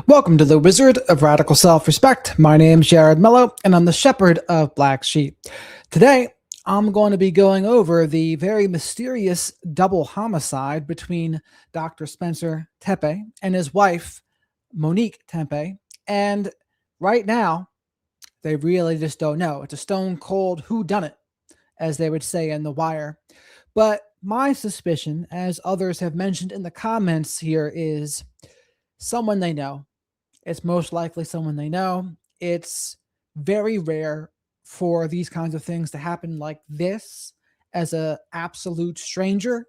Welcome to the Wizard of Radical Self-Respect. My name's Jared Mello, and I'm the Shepherd of Black Sheep. Today, I'm going to be going over the very mysterious double homicide between Dr. Spencer Tepe and his wife, Monique Tepe. And right now, they really just don't know. It's a stone cold whodunit, as they would say in The Wire. But my suspicion, as others have mentioned in the comments here, is someone they know. It's most likely someone they know. It's very rare for these kinds of things to happen like this as a absolute stranger.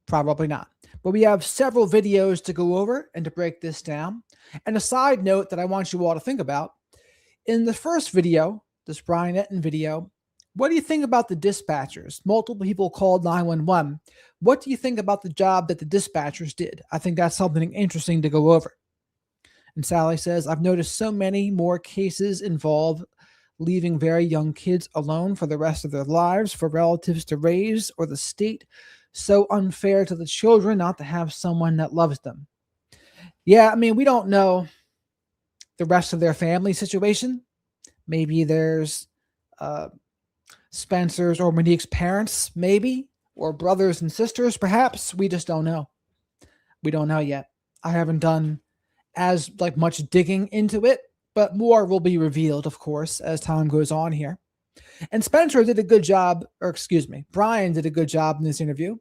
Probably not. But we have several videos to go over and to break this down. And a side note that I want you all to think about, in the first video, this Brian Etten video, what do you think about the dispatchers? Multiple people called 911. What do you think about the job that the dispatchers did? I think that's something interesting to go over. And Sally says, I've noticed so many more cases involve leaving very young kids alone for the rest of their lives for relatives to raise, or the state so unfair to the children not to have someone that loves them. Yeah, I mean, we don't know the rest of their family situation. Maybe there's Spencer's or Monique's parents, maybe, or brothers and sisters, perhaps. We just don't know. We don't know yet. I haven't done as much digging into it, but more will be revealed, of course, as time goes on here. And Spencer did a good job, or excuse me, Brian did a good job in this interview.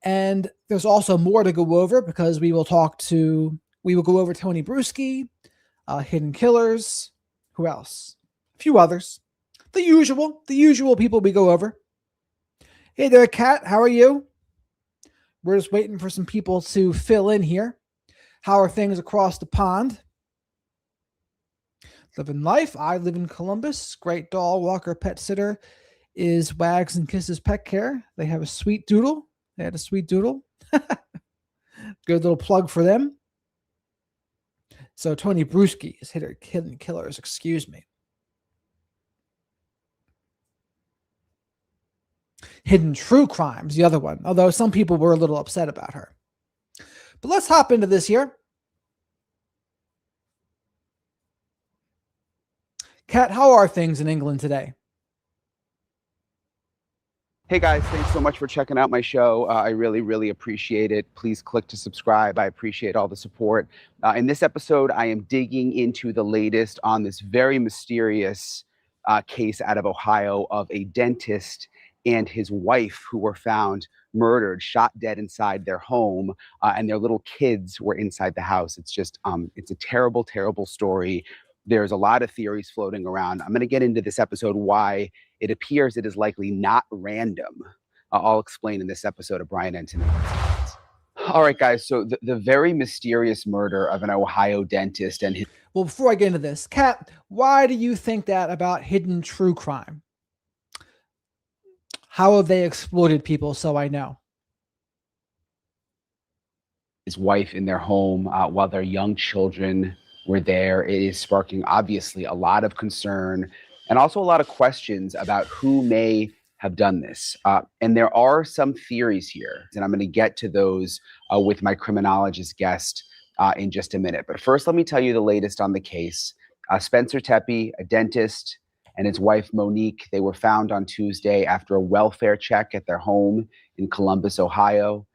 And there's also more to go over because we will go over Tony Bruschi, Hidden Killers, who else? A few others. The usual people we go over. Hey there, Kat, how are you? We're just waiting for some people to fill in here. How are things across the pond? Living life. I live in Columbus. Great Doll Walker Pet Sitter is Wags and Kisses Pet Care. They have a sweet doodle. They had a sweet doodle. Good little plug for them. So Tony Bruschi is Hidden Killers. Excuse me. Hidden True Crimes, the other one. Although some people were a little upset about her. But let's hop into this here. Kat, how are things in England today? Hey guys, thanks so much for checking out my show. I really appreciate it. Please click to subscribe. I appreciate all the support. In this episode, I am digging into the latest on this very mysterious case out of Ohio of a dentist and his wife who were found murdered, shot dead inside their home, and their little kids were inside the house. It's just, it's a terrible story. There's a lot of theories floating around. I'm going to get into this episode why it appears it is likely not random. I'll explain in this episode of Brian Etten. All right, guys, so the very mysterious murder of an Ohio dentist and his... Well, before I get into this, Kat, why do you think that about Hidden True Crime? How have they exploited people, so I know? His wife in their home while their young children were there. It is sparking, obviously, a lot of concern and also a lot of questions about who may have done this. And there are some theories here, and I'm going to get to those with my criminologist guest in just a minute. But first, let me tell you the latest on the case. Spencer Tepe, a dentist, and his wife, Monique, they were found on Tuesday after a welfare check at their home in Columbus, Ohio.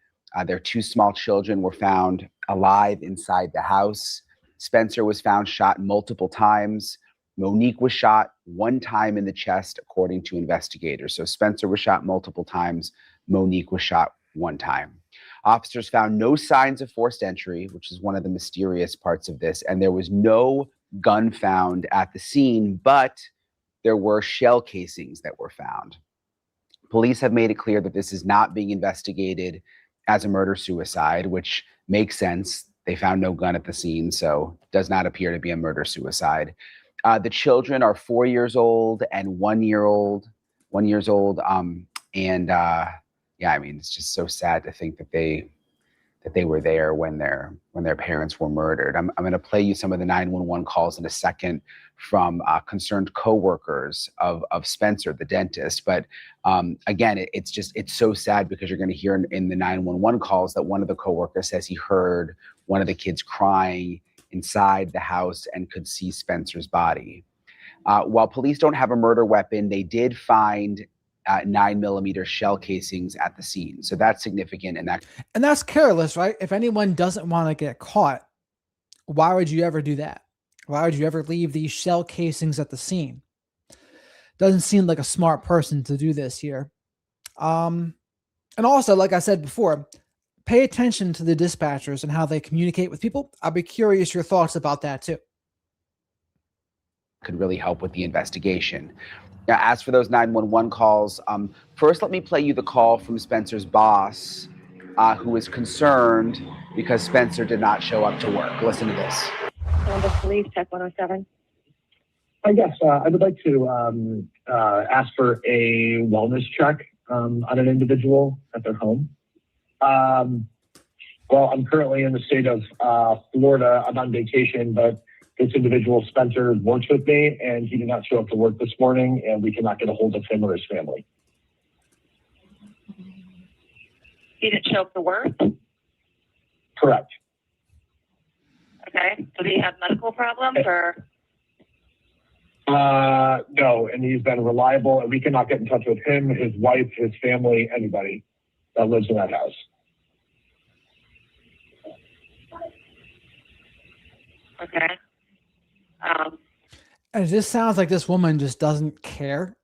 Their two small children were found alive inside the house. Spencer was found shot multiple times. Monique was shot one time in the chest, according to investigators. So Spencer was shot multiple times. Monique was shot one time. Officers found no signs of forced entry, which is one of the mysterious parts of this. And there was no gun found at the scene, but there were shell casings that were found. Police have made it clear that this is not being investigated as a murder-suicide, which makes sense. They found no gun at the scene, so it does not appear to be a murder-suicide. The children are 4 years old and 1 year old. Yeah, I mean, it's just so sad to think that they were there when their parents were murdered. I'm going to play you some of the 911 calls in a second from concerned coworkers of Spencer, the dentist. But again, it's so sad because you're going to hear in the 911 calls that one of the coworkers says he heard one of the kids crying inside the house and could see Spencer's body. While police don't have a murder weapon, they did find 9mm shell casings at the scene. So that's significant. And that's careless, right? If anyone doesn't want to get caught, why would you ever do that? Why would you ever leave these shell casings at the scene? Doesn't seem like a smart person to do this here. And also, like I said before, pay attention to the dispatchers and how they communicate with people. I'll be curious your thoughts about that too. Could really help with the investigation. Now, as for those 911 calls, first let me play you the call from Spencer's boss, who is concerned because Spencer did not show up to work. Listen to this. Columbus Police, Tech 107. Yes, I would like to ask for a wellness check on an individual at their home. Well, I'm currently in the state of Florida. I'm on vacation, but this individual, Spencer, works with me, and he did not show up to work this morning, and we cannot get a hold of him or his family. He didn't show up to work? Correct. Okay. Does he have medical problems or? No, and he's been reliable, and we cannot get in touch with him, his wife, his family, anybody that lives in that house. Okay. And it just sounds like this woman just doesn't care.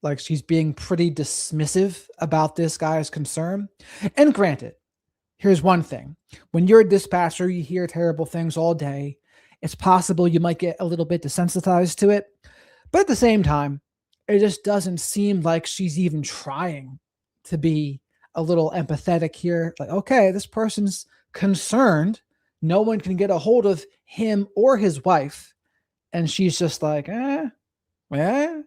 Like she's being pretty dismissive about this guy's concern. And granted, here's one thing. When you're a dispatcher, you hear terrible things all day. It's possible you might get a little bit desensitized to it. But at the same time, it just doesn't seem like she's even trying to be a little empathetic here. Like, okay, this person's concerned. No one can get a hold of him or his wife. And she's just like, So There's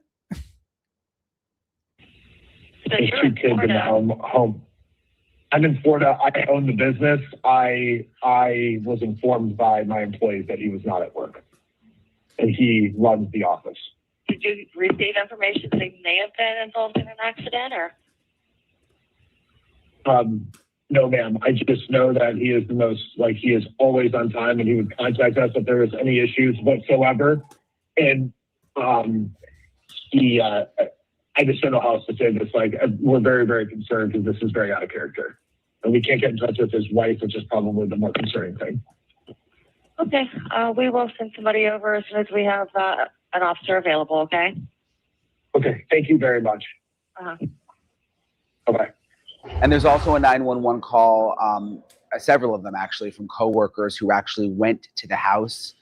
you're two in kids in the Florida. home. I'm in Florida. I own the business. I was informed by my employees that he was not at work, and he runs the office. Did you receive information that he may have been involved in an accident or? No, ma'am. I just know that he is he is always on time, and he would contact us if there was any issues whatsoever. And I just don't know how else to say this. We're very, very concerned because this is very out of character. And we can't get in touch with his wife, which is probably the more concerning thing. Okay. We will send somebody over as soon as we have an officer available, okay? Okay. Thank you very much. Bye-bye. And there's also a 911 call, several of them actually, from coworkers who actually went to the house.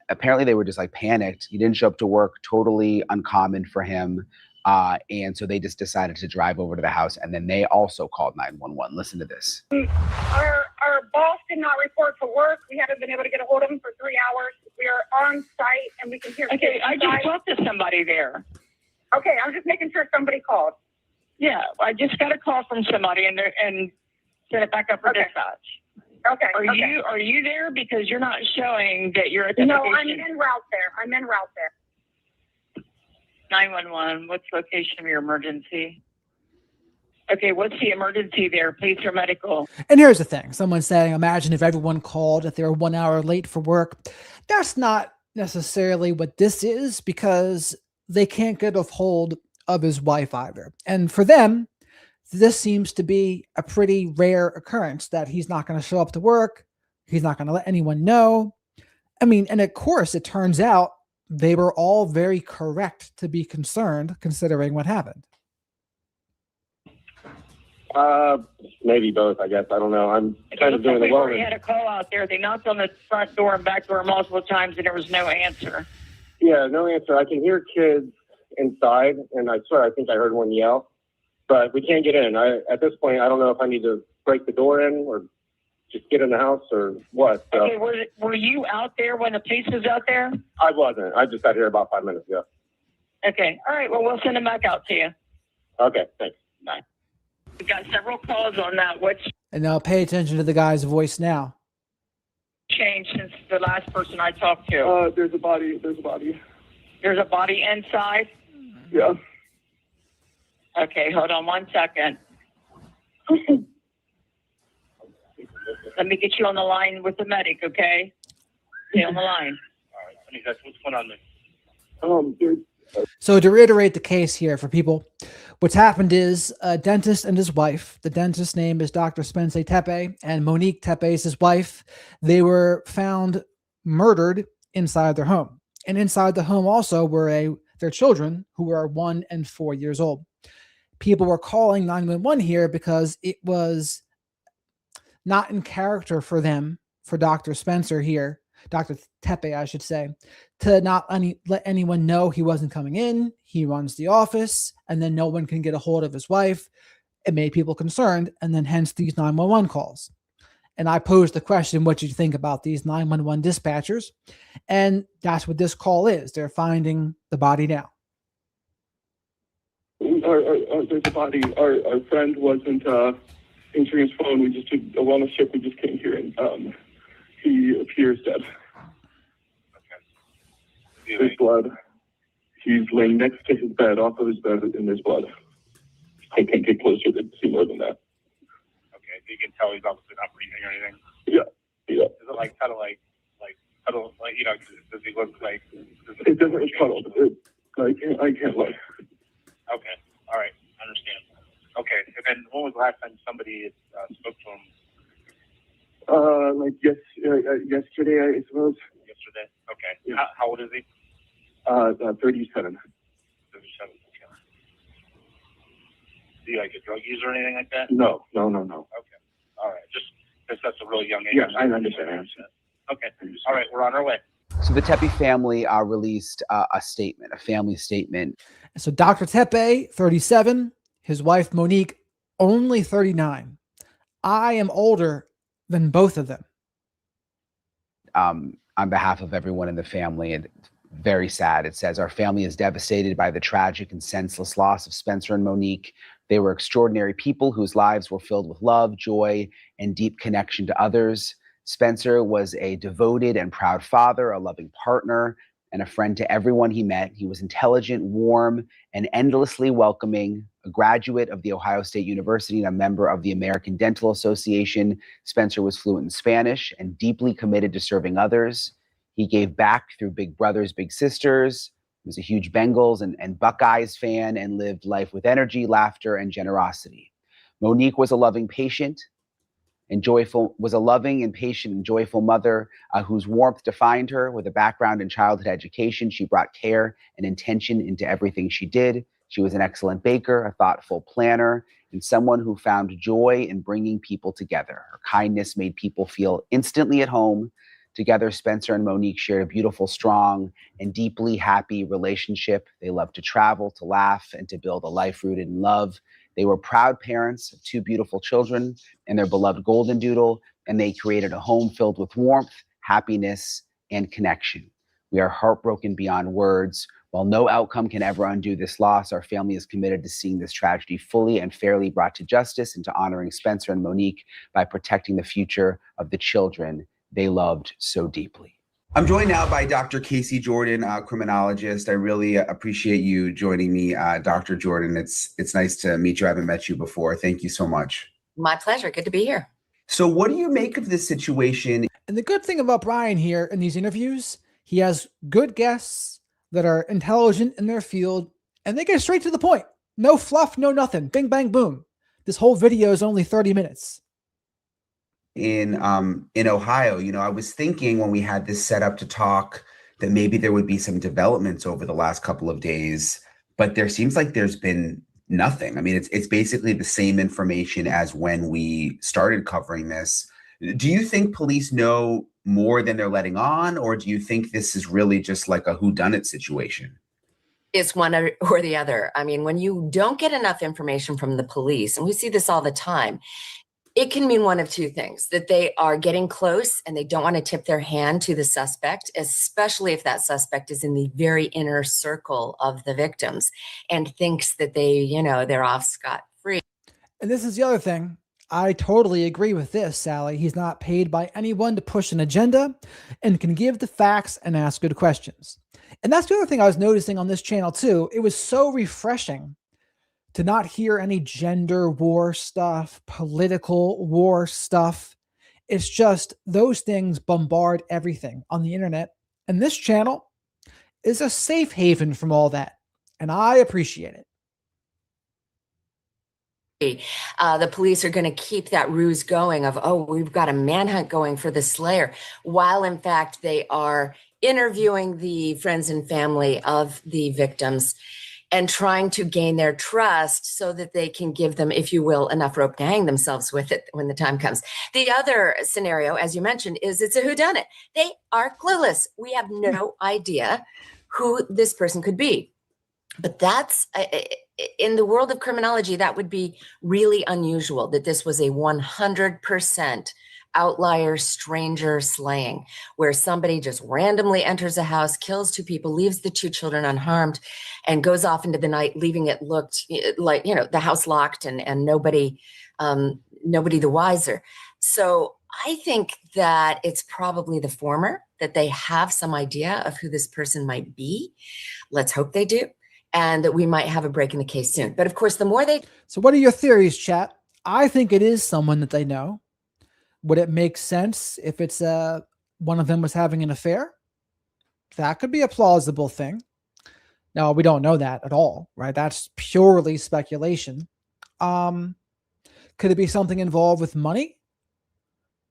Apparently they were just like panicked. He didn't show up to work, totally uncommon for him. And so they just decided to drive over to the house, and then they also called 911. Listen to this. Our boss did not report for work. We haven't been able to get a hold of him for 3 hours. We are on site, and we can hear. Okay, I just talked to somebody there. Okay, I was just making sure somebody called. Yeah, I just got a call from somebody and sent it back up for dispatch. Okay. Are you there? Because you're not showing that you're at the No, location. I'm en route there. 911, what's the location of your emergency? Okay, what's the emergency there? Police or medical? and here's the thing. Someone's saying, imagine if everyone called if they were 1 hour late for work. That's not necessarily what this is, because they can't get a hold of his wife either. And for them, this seems to be a pretty rare occurrence that he's not going to show up to work. He's not going to let anyone know. I mean, and of course, it turns out they were all very correct to be concerned considering what happened. Maybe both, I guess. I don't know. I'm kind of doing the We already wellness. had a call out there. They knocked on the front door and back door multiple times, and there was no answer. Yeah, no answer. I can hear kids inside, and I swear I think I heard one yell, but we can't get in. At this point, I don't know if I need to break the door in or just get in the house or what. So. Okay, were you out there when the police was out there? I wasn't. I just got here about 5 minutes ago. Okay, all right. Well, we'll send them back out to you. Okay, thanks. Bye. We've got several calls on that. What's And now pay attention to the guy's voice now. changed since the last person I talked to? There's a body. There's a body inside? Yeah. Okay, hold on 1 second. Let me get you on the line with the medic, okay? Stay on the line. All right, honey, that's what's going on there. Dude, So to reiterate the case here for people, what's happened is a dentist and his wife, the dentist's name is Dr. Spencer Tepe, and Monique Tepe is his wife. They were found murdered inside their home. And inside the home also were their children, who are 1 and 4 years old. People were calling 911 here because it was not in character for them, for Dr. Spencer here, Dr. Tepe, I should say, to not let anyone know he wasn't coming in. He runs the office, and then no one can get a hold of his wife. It made people concerned, and then hence these 911 calls. And I posed the question, what do you think about these 911 dispatchers? And that's what this call is. They're finding the body now. There's a body. Our friend wasn't answering his phone. We just took a wellness check. We just came here, and he appears dead. Okay. There's blood. He's laying next to his bed, off of his bed, and there's blood. I can't get closer to see more than that. Okay, so you can tell he's obviously not breathing or anything. Yeah. Is it like kind of like you know? Does he look like? It doesn't. It's puddled. I can't lie. Okay. All right. I understand. Okay. And then when was the last time somebody spoke to him? Yesterday, I suppose. Yesterday. Okay. Yeah. How old is he? 37. 37. Okay. Is he like a drug user or anything like that? No. Okay. All right. Just because that's a really young age. Yeah, I understand. Okay. All right. We're on our way. So the Tepe family released a statement, a family statement. So Dr. Tepe, 37, his wife Monique, only 39. I am older than both of them. On behalf of everyone in the family, and very sad. It says, our family is devastated by the tragic and senseless loss of Spencer and Monique. They were extraordinary people whose lives were filled with love, joy, and deep connection to others. Spencer was a devoted and proud father, a loving partner, and a friend to everyone he met. He was intelligent, warm, and endlessly welcoming. A graduate of The Ohio State University and a member of the American Dental Association, Spencer was fluent in Spanish and deeply committed to serving others. He gave back through Big Brothers, Big Sisters. He was a huge Bengals and Buckeyes fan and lived life with energy, laughter, and generosity. Monique was a loving, patient, and loving and patient and joyful mother whose warmth defined her. With a background in childhood education, she brought care and intention into everything she did. She was an excellent baker, a thoughtful planner, and someone who found joy in bringing people together. Her kindness made people feel instantly at home. Together, Spencer and Monique shared a beautiful, strong, and deeply happy relationship. They loved to travel, to laugh, and to build a life rooted in love. They were proud parents of 2 beautiful children and their beloved golden doodle, and they created a home filled with warmth, happiness, and connection. We are heartbroken beyond words. While no outcome can ever undo this loss, our family is committed to seeing this tragedy fully and fairly brought to justice and to honoring Spencer and Monique by protecting the future of the children they loved so deeply. I'm joined now by Dr. Casey Jordan, a criminologist. I really appreciate you joining me, Dr. Jordan. It's nice to meet you. I haven't met you before. Thank you so much. My pleasure. Good to be here. So what do you make of this situation? And the good thing about Brian here in these interviews, he has good guests that are intelligent in their field, and they get straight to the point. No fluff, no nothing. Bing, bang, boom. This whole video is only 30 minutes. In Ohio, I was thinking when we had this set up to talk that maybe there would be some developments over the last couple of days, but there seems like there's been nothing. I mean, it's basically the same information as when we started covering this. Do you think police know more than they're letting on, or do you think this is really just like a whodunit situation? It's one or the other. I mean, when you don't get enough information from the police, and we see this all the time, it can mean one of two things: that they are getting close and they don't want to tip their hand to the suspect, especially if that suspect is in the very inner circle of the victims and thinks that they're off scot-free. And this is the other thing. I totally agree with this, Sally. He's not paid by anyone to push an agenda and can give the facts and ask good questions. And that's the other thing I was noticing on this channel too. It was so refreshing to not hear any gender war stuff, political war stuff. It's just those things bombard everything on the internet. And this channel is a safe haven from all that. And I appreciate it. The police are going to keep that ruse going of, oh, we've got a manhunt going for the slayer, while in fact they are interviewing the friends and family of the victims and trying to gain their trust so that they can give them, if you will, enough rope to hang themselves with it when the time comes. The other scenario, as you mentioned, is it's a whodunit. They are clueless. We have no idea who this person could be. But that's, in the world of criminology, that would be really unusual, that this was a 100% outlier stranger slaying, where somebody just randomly enters a house, kills two people, leaves the two children unharmed, and goes off into the night, leaving it looked like, the house locked and nobody the wiser. So I think that it's probably the former, that they have some idea of who this person might be. Let's hope they do. And that we might have a break in the case soon. But of course, the more they... So what are your theories, chat? I think it is someone that they know. Would it make sense if it's one of them was having an affair? That could be a plausible thing. Now, we don't know that at all, right? That's purely speculation. Could it be something involved with money?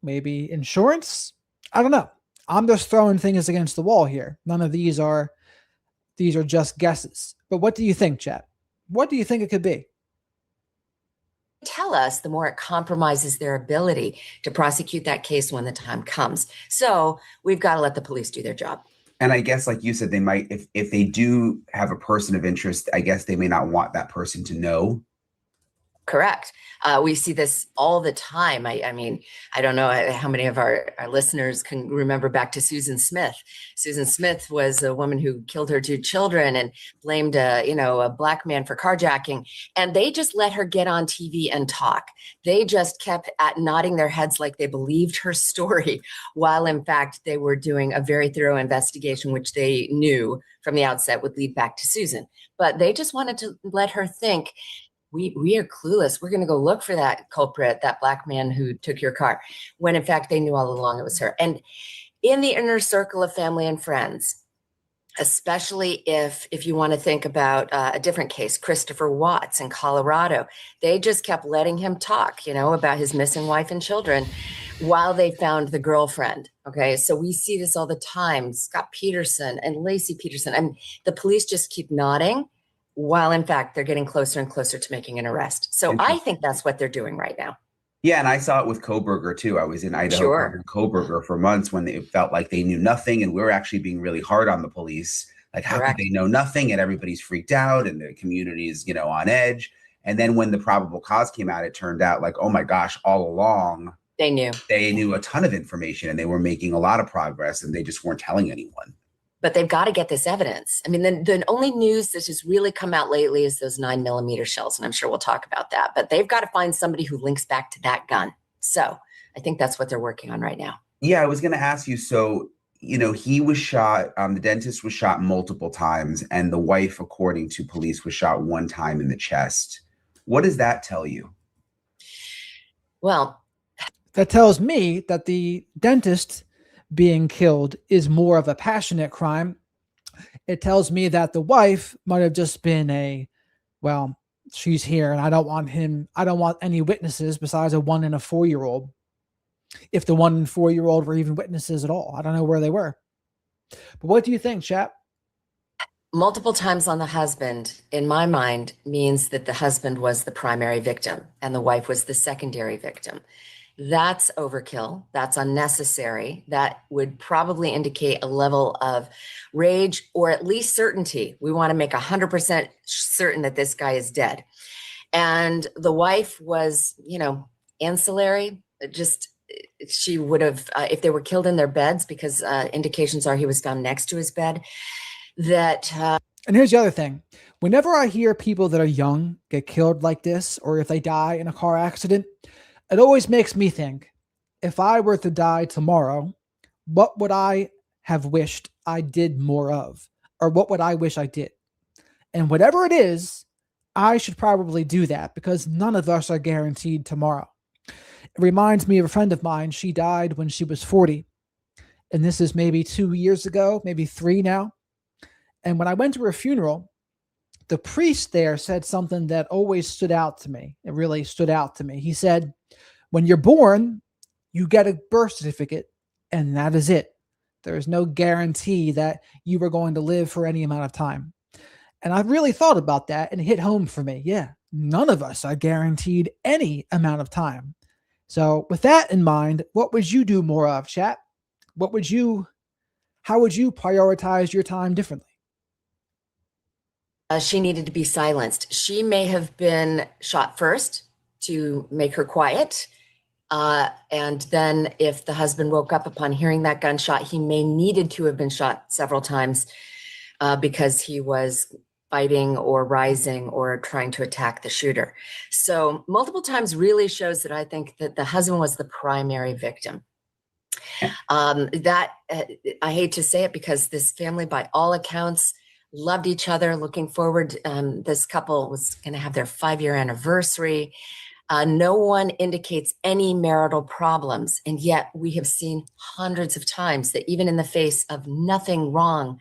Maybe insurance? I don't know. I'm just throwing things against the wall here. None of these are just guesses. But what do you think, chat? What do you think it could be? Tell us, the more it compromises their ability to prosecute that case when the time comes. So we've got to let the police do their job. And I guess, like you said, they might, if they do have a person of interest, I guess they may not want that person to know. Correct. We see this all the time. I mean, I don't know how many of our listeners can remember back to Susan Smith. Susan Smith was a woman who killed her two children and blamed a black man for carjacking. And they just let her get on TV and talk. They just kept nodding their heads like they believed her story, while in fact they were doing a very thorough investigation, which they knew from the outset would lead back to Susan. But they just wanted to let her think, we are clueless. We're going to go look for that culprit, that black man who took your car, when in fact they knew all along it was her. And in the inner circle of family and friends, especially if you want to think about a different case, Christopher Watts in Colorado, they just kept letting him talk, about his missing wife and children while they found the girlfriend. Okay, so we see this all the time. Scott Peterson and Lacey Peterson, and the police just keep nodding, while in fact they're getting closer and closer to making an arrest. So I think that's what they're doing right now. Yeah, and I saw it with Koberger too. I was in Idaho covering Koberger for months when it felt like they knew nothing, and we were actually being really hard on the police. Like, how could they know nothing? And everybody's freaked out, and the community is, on edge. And then when the probable cause came out, it turned out like, oh my gosh, all along they knew a ton of information, and they were making a lot of progress, and they just weren't telling anyone. But they've got to get this evidence. I mean, the only news that has really come out lately is those 9mm shells. And I'm sure we'll talk about that. But they've got to find somebody who links back to that gun. So I think that's what they're working on right now. Yeah, I was going to ask you. So, he was shot. The dentist was shot multiple times. And the wife, according to police, was shot one time in the chest. What does that tell you? Well, that tells me that the dentist being killed is more of a passionate crime. It tells me that the wife might have just been she's here and I don't want any witnesses besides a 1 and a 4-year-old. If the 1 and 4-year-old were even witnesses at all. I don't know where they were. But what do you think, chap? Multiple times on the husband, in my mind, means that the husband was the primary victim and the wife was the secondary victim. That's overkill. That's unnecessary. That would probably indicate a level of rage or at least certainty. We want to make 100% certain that this guy is dead. And the wife was, ancillary. She would have, if they were killed in their beds, because indications are he was found next to his bed, that... And here's the other thing. Whenever I hear people that are young get killed like this, or if they die in a car accident, it always makes me think, if I were to die tomorrow, what would I have wished I did more of? Or what would I wish I did? And whatever it is, I should probably do that, because none of us are guaranteed tomorrow. It reminds me of a friend of mine. She died when she was 40. And this is maybe 2 years ago, maybe 3 now. And when I went to her funeral, the priest there said something that always stood out to me. It really stood out to me. He said, when you're born, you get a birth certificate, and that is it. There is no guarantee that you are going to live for any amount of time. And I really thought about that, and it hit home for me. Yeah, none of us are guaranteed any amount of time. So with that in mind, what would you do more of, chat? How would you prioritize your time differently? She needed to be silenced. She may have been shot first to make her quiet. And then if the husband woke up upon hearing that gunshot, he may needed to have been shot several times because he was fighting or rising or trying to attack the shooter. So multiple times really shows that I think that the husband was the primary victim. I hate to say it, because this family, by all accounts, loved each other, looking forward. This couple was going to have their 5-year anniversary. No one indicates any marital problems. And yet we have seen hundreds of times that even in the face of nothing wrong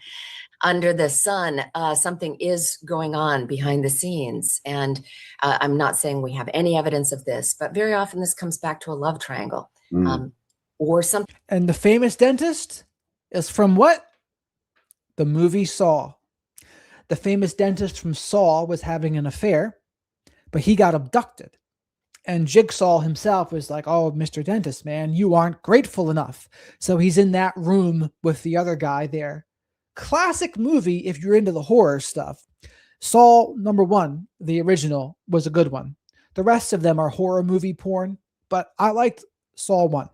under the sun, something is going on behind the scenes. And I'm not saying we have any evidence of this, but very often this comes back to a love triangle or something. And the famous dentist is from what? The movie Saw. The famous dentist from Saw was having an affair, but he got abducted. And Jigsaw himself was like, oh, Mr. Dentist, man, you aren't grateful enough. So he's in that room with the other guy there. Classic movie if you're into the horror stuff. Saw #1, the original, was a good one. The rest of them are horror movie porn, but I liked Saw 1.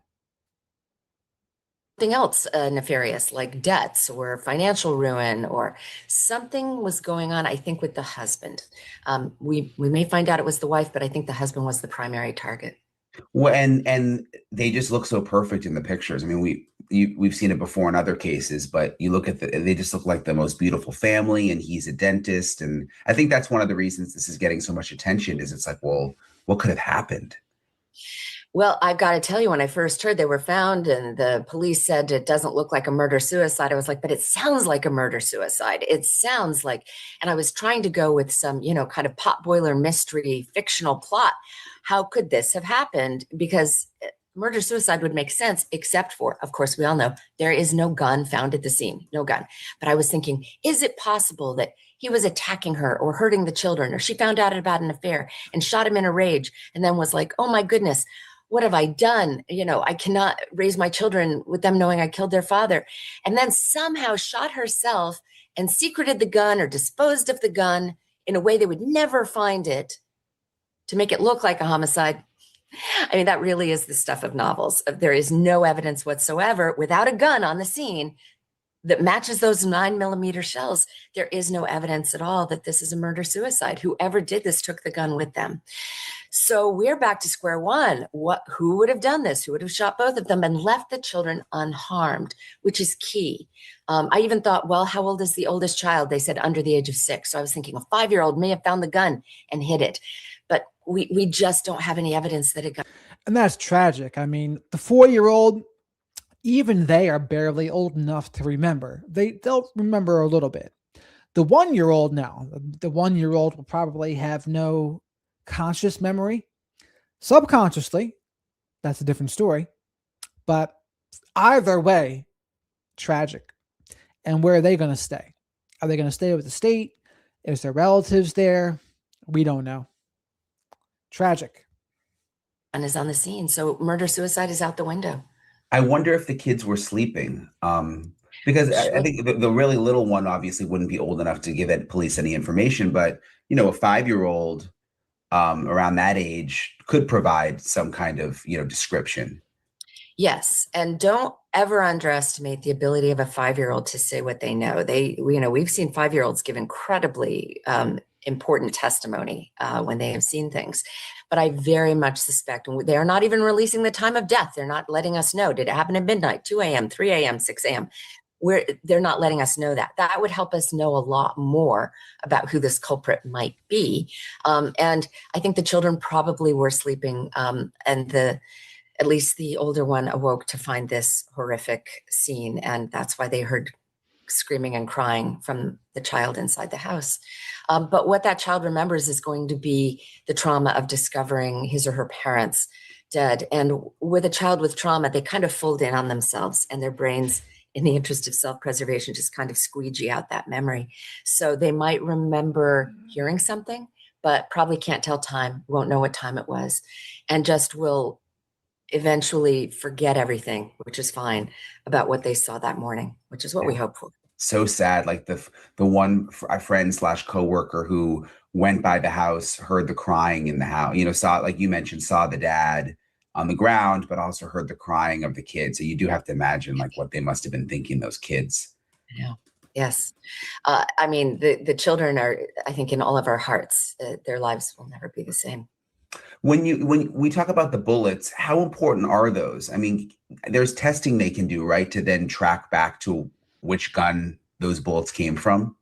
Something else nefarious, like debts or financial ruin, or something was going on, I think, with the husband. We may find out it was the wife, but I think the husband was the primary target. Well, and they just look so perfect in the pictures. I mean, we've seen it before in other cases, but you look at they just look like the most beautiful family, and he's a dentist. And I think that's one of the reasons this is getting so much attention, is it's like, well, what could have happened? Well, I've got to tell you, when I first heard they were found and the police said it doesn't look like a murder-suicide, I was like, but it sounds like a murder-suicide. It sounds like, and I was trying to go with some, kind of potboiler mystery fictional plot. How could this have happened? Because murder-suicide would make sense, except for, of course, we all know there is no gun found at the scene, no gun. But I was thinking, is it possible that he was attacking her or hurting the children, or she found out about an affair and shot him in a rage and then was like, oh my goodness, what have I done? I cannot raise my children with them knowing I killed their father. And then somehow shot herself and secreted the gun or disposed of the gun in a way they would never find it to make it look like a homicide. I mean, that really is the stuff of novels. There is no evidence whatsoever without a gun on the scene that matches those 9mm shells. There is no evidence at all that this is a murder-suicide. Whoever did this took the gun with them. So we're back to square one. Who would have done this? Who would have shot both of them and left the children unharmed, which is key. I even thought, well, how old is the oldest child? They said under the age of 6. So I was thinking a 5-year-old may have found the gun and hid it. But we just don't have any evidence that it got. And that's tragic. I mean, the 4-year-old, even they are barely old enough to remember. They'll remember a little bit. The 1-year-old now, the 1-year-old will probably have no conscious memory. Subconsciously, that's a different story. But either way, tragic. And where are they going to stay? Are they going to stay with the state? Is there relatives there? We don't know. Tragic. And is on the scene. So murder-suicide is out the window. I wonder if the kids were sleeping. Because I think the really little one obviously wouldn't be old enough to give that police any information. But, a 5-year-old around that age could provide some kind of, description. Yes. And don't ever underestimate the ability of a 5-year-old to say what they know. We've seen 5-year-olds give incredibly important testimony when they have seen things. But I very much suspect, and they are not even releasing the time of death. They're not letting us know. Did it happen at midnight, 2 a.m., 3 a.m., 6 a.m.? They're not letting us know that. That would help us know a lot more about who this culprit might be. And I think the children probably were sleeping. And at least the older one awoke to find this horrific scene. And that's why they heard screaming and crying from the child inside the house. But what that child remembers is going to be the trauma of discovering his or her parents dead. And with a child with trauma, they kind of fold in on themselves, and their brains, in the interest of self-preservation, just kind of squeegee out that memory. So they might remember hearing something, but probably can't tell time, won't know what time it was, and just will eventually forget everything, which is fine, about what they saw that morning, which is what we hope for. So sad. Like the one a friend / coworker who went by the house, heard the crying in the house, saw, like you mentioned, saw the dad on the ground, but also heard the crying of the kids. So you do have to imagine like what they must have been thinking, those kids. Yeah. Yes. I mean, the children are, I think, in all of our hearts. Their lives will never be the same. When we talk about the bullets, how important are those? I mean, there's testing they can do, right, to then track back to which gun those bullets came from?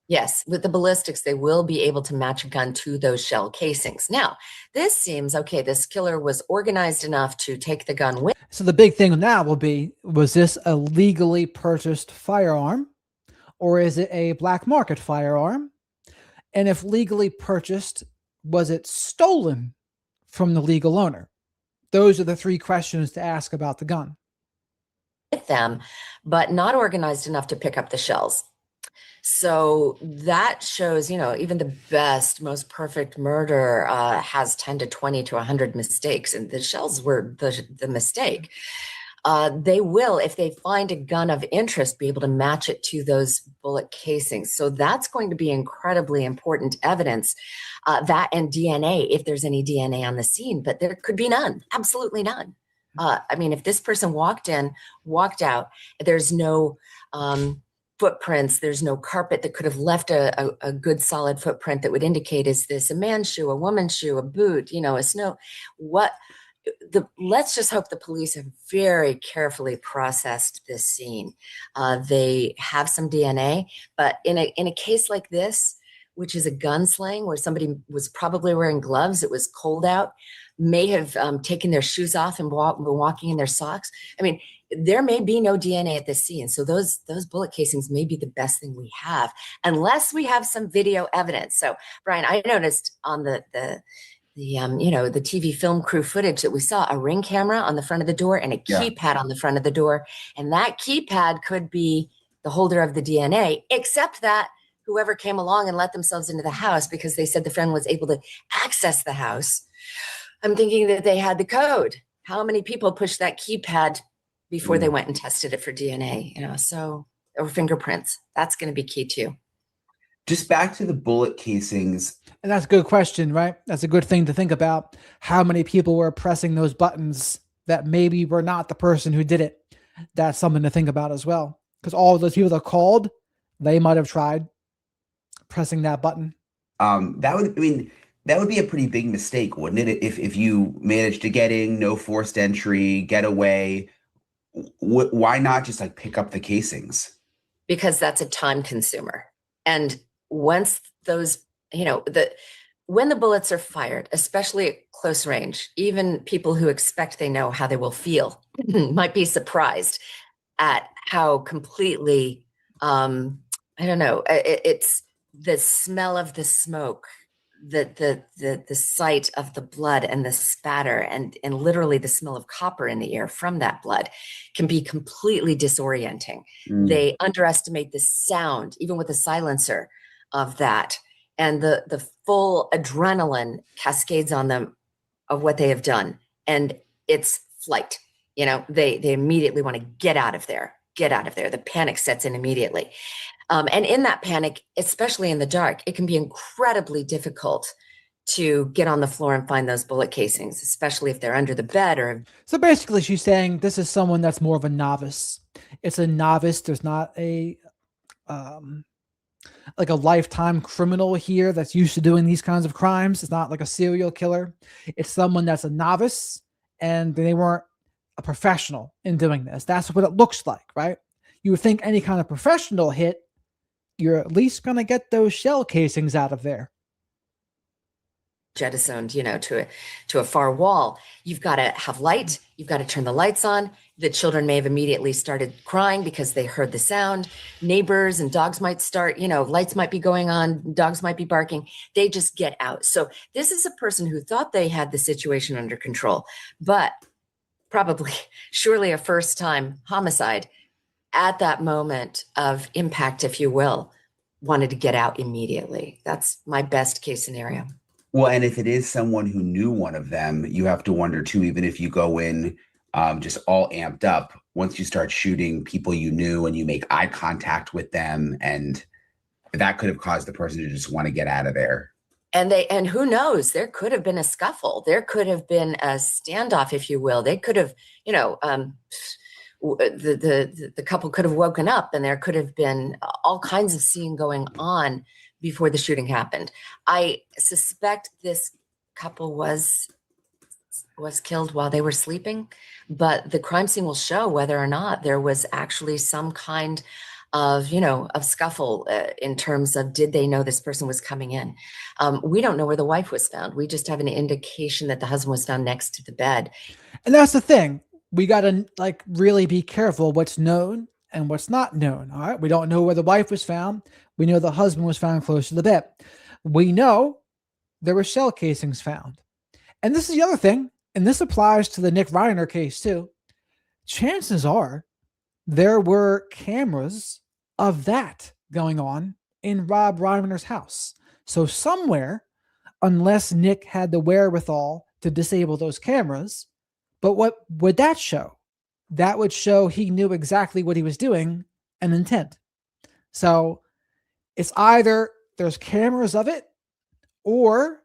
Yes, with the ballistics, they will be able to match a gun to those shell casings. Now, this seems okay. This killer was organized enough to take the gun with. So the big thing now will be, was this a legally purchased firearm, or is it a black market firearm? And if legally purchased, was it stolen from the legal owner? Those are the three questions to ask about the gun. With them, but not organized enough to pick up the shells. So that shows, even the best, most perfect murder has 10 to 20 to 100 mistakes, and the shells were the mistake. They will, if they find a gun of interest, be able to match it to those bullet casings. So that's going to be incredibly important evidence, that and DNA, if there's any DNA on the scene, but there could be none, absolutely none. I mean, if this person walked in, walked out, there's no footprints, there's no carpet that could have left a good solid footprint that would indicate, is this a man's shoe, a woman's shoe, a boot, a snow, let's just hope the police have very carefully processed this scene. They have some DNA, but in a case like this, which is a gunsling where somebody was probably wearing gloves, it was cold out, may have taken their shoes off and were walking in their socks. I mean, there may be no DNA at the scene. So those bullet casings may be the best thing we have, unless we have some video evidence. So Brian, I noticed on the TV film crew footage that we saw a Ring camera on the front of the door and a keypad on the front of the door. And that keypad could be the holder of the DNA, except that whoever came along and let themselves into the house, because they said the friend was able to access the house, I'm thinking that they had the code. How many people pushed that keypad before they went and tested it for DNA, or fingerprints? That's going to be key too. Just back to the bullet casings. And that's a good question, right? That's a good thing to think about. How many people were pressing those buttons that maybe were not the person who did it? That's something to think about as well. Because all of those people that called, they might have tried pressing that button. That would be a pretty big mistake, wouldn't it? If you managed to get in, no forced entry, get away, why not just like pick up the casings? Because that's a time consumer. And once those, when the bullets are fired, especially at close range, even people who expect they know how they will feel might be surprised at how completely, it's the smell of the smoke, the sight of the blood and the spatter and literally the smell of copper in the air from that blood can be completely disorienting. They underestimate the sound, even with a silencer, of that. And the full adrenaline cascades on them of what they have done. And it's flight. They immediately want to get out of there. The panic sets in immediately. And in that panic, especially in the dark, it can be incredibly difficult to get on the floor and find those bullet casings, especially if they're under the bed. So basically she's saying this is someone that's more of a novice. It's a novice. There's not a like a lifetime criminal here that's used to doing these kinds of crimes. It's not like a serial killer. It's someone that's a novice and they weren't a professional in doing this. That's what it looks like, right? You would think any kind of professional hit, you're at least going to get those shell casings out of there. jettisoned, to a far wall. You've got to have light. You've got to turn the lights on. The children may have immediately started crying because they heard the sound. Neighbors and dogs might start, lights might be going on. Dogs might be barking. They just get out. So this is a person who thought they had the situation under control, but probably, surely a first-time homicide at that moment of impact, if you will, wanted to get out immediately. That's my best case scenario. Well, and if it is someone who knew one of them, you have to wonder too, even if you go in just all amped up, once you start shooting people you knew and you make eye contact with them, and that could have caused the person to just want to get out of there. And who knows, there could have been a scuffle. There could have been a standoff, if you will. They could have, the couple could have woken up, and there could have been all kinds of scene going on before the shooting happened. I suspect this couple was killed while they were sleeping, but the crime scene will show whether or not there was actually some kind of scuffle in terms of, did they know this person was coming in? We don't know where the wife was found. We just have an indication that the husband was found next to the bed. And that's the thing. We got to really be careful what's known and what's not known. All right. We don't know where the wife was found. We know the husband was found close to the bed. We know there were shell casings found. And this is the other thing, and this applies to the Nick Reiner case too. Chances are there were cameras of that going on in Rob Reiner's house. So somewhere, unless Nick had the wherewithal to disable those cameras, but what would that show? That would show he knew exactly what he was doing and intent. So it's either there's cameras of it, or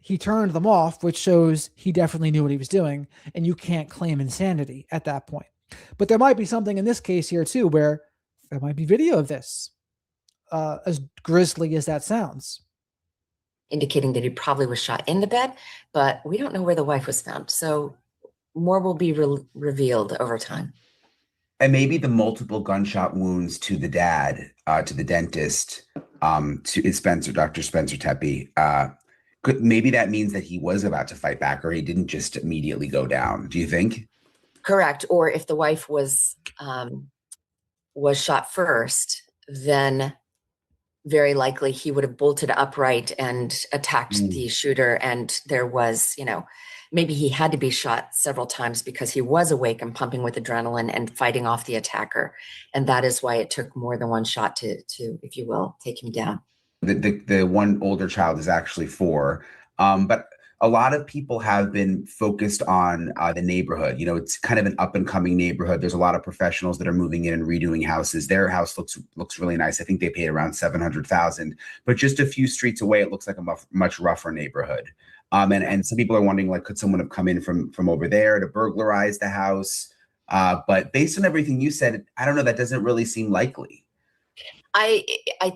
he turned them off, which shows he definitely knew what he was doing, and you can't claim insanity at that point. But there might be something in this case here too, where there might be video of this, as grisly as that sounds. Indicating that he probably was shot in the bed, but we don't know where the wife was found. So more will be revealed over time. And maybe the multiple gunshot wounds to the dad, to the dentist, to Dr. Spencer Tepe, maybe that means that he was about to fight back, or he didn't just immediately go down. Do you think? Correct. Or if the wife was shot first, then very likely he would have bolted upright and attacked the shooter. And there was, maybe he had to be shot several times because he was awake and pumping with adrenaline and fighting off the attacker. And that is why it took more than one shot to, if you will, take him down. The one older child is actually 4. But a lot of people have been focused on the neighborhood. It's kind of an up and coming neighborhood. There's a lot of professionals that are moving in and redoing houses. Their house looks really nice. I think they paid around $700,000, but just a few streets away, it looks like a much rougher neighborhood. And some people are wondering, could someone have come in from over there to burglarize the house? But based on everything you said, I don't know, that doesn't really seem likely. I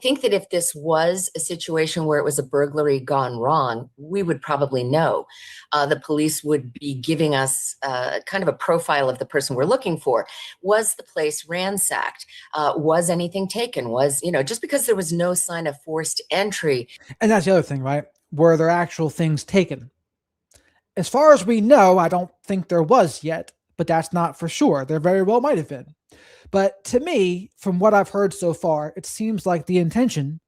think that if this was a situation where it was a burglary gone wrong, we would probably know. The police would be giving us kind of a profile of the person we're looking for. Was the place ransacked? Was anything taken? Just because there was no sign of forced entry. And that's the other thing, right? Were there actual things taken? As far as we know, I don't think there was yet, but that's not for sure. There very well might have been. But to me, from what I've heard so far, it seems like the intention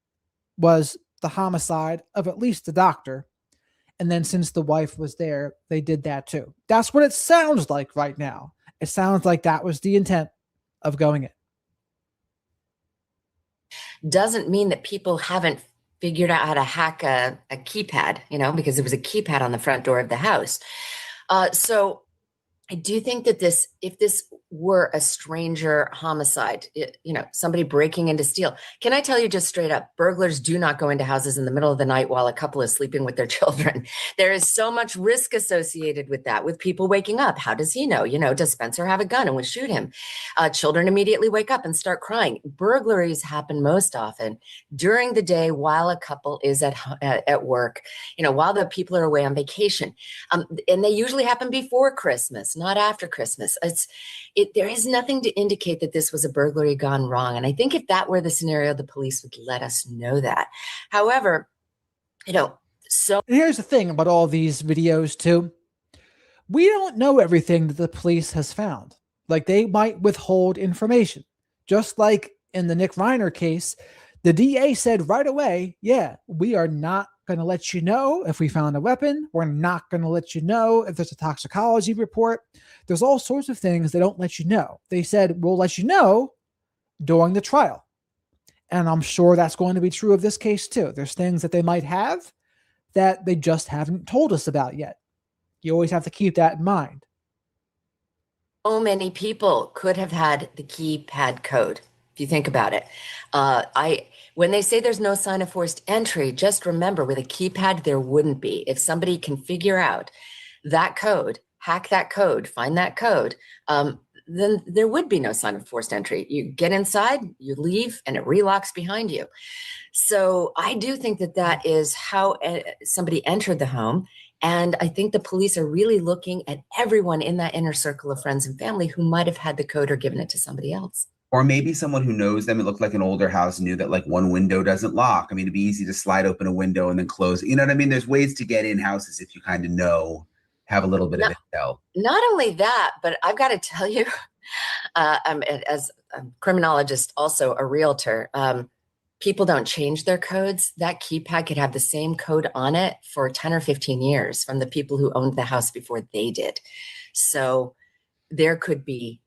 was the homicide of at least the doctor. And then since the wife was there, they did that too. That's what it sounds like right now. It sounds like that was the intent of going in. Doesn't mean that people haven't figured out how to hack a keypad, because there was a keypad on the front door of the house. So I do think that if this were a stranger homicide, somebody breaking into steal. Can I tell you just straight up, burglars do not go into houses in the middle of the night while a couple is sleeping with their children. There is so much risk associated with that, with people waking up. How does he know? Does Spencer have a gun and would shoot him? Children immediately wake up and start crying. Burglaries happen most often during the day while a couple is at work, while the people are away on vacation. And they usually happen before Christmas, not after Christmas. There is nothing to indicate that this was a burglary gone wrong. And I think if that were the scenario, the police would let us know that. However, So And here's the thing about all these videos too. We don't know everything that the police has found. Like, they might withhold information. Just like in the Nick Reiner case, the DA said right away, yeah, we are not going to let you know if we found a weapon. We're not going to let you know if there's a toxicology report. There's all sorts of things they don't let you know. They said, we'll let you know during the trial. And I'm sure that's going to be true of this case too. There's things that they might have that they just haven't told us about yet. You always have to keep that in mind. many people could have had the keypad code. If you think about it, when they say there's no sign of forced entry, just remember with a keypad, there wouldn't be. If somebody can figure out that code, hack that code, find that code, then there would be no sign of forced entry. You get inside, you leave, and it relocks behind you. So I do think that that is how somebody entered the home. And I think the police are really looking at everyone in that inner circle of friends and family who might have had the code or given it to somebody else. Or maybe someone who knows them. It looked like an older house, knew that like one window doesn't lock. I mean, it'd be easy to slide open a window and then close. You know what I mean? There's ways to get in houses if you kind of know, have a little bit of intel. Not only that, but I've got to tell you, as a criminologist, also a realtor, people don't change their codes. That keypad could have the same code on it for 10 or 15 years from the people who owned the house before they did. So there could be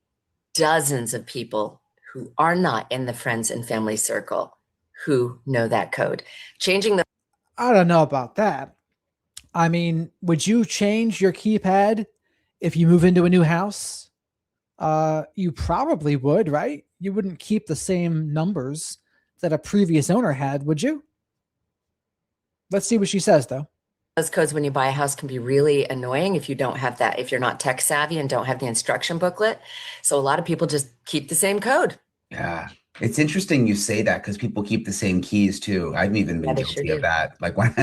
dozens of people who are not in the friends and family circle who know that code. Changing the I don't know about that. I mean, would you change your keypad if you move into a new house? You probably would, right? You wouldn't keep the same numbers that a previous owner had, would you? Let's see what she says, though. Those codes when you buy a house can be really annoying if you don't have that, if you're not tech savvy and don't have the instruction booklet. So a lot of people just keep the same code. Yeah. It's interesting you say that because people keep the same keys too. I've even been guilty of that. Like when,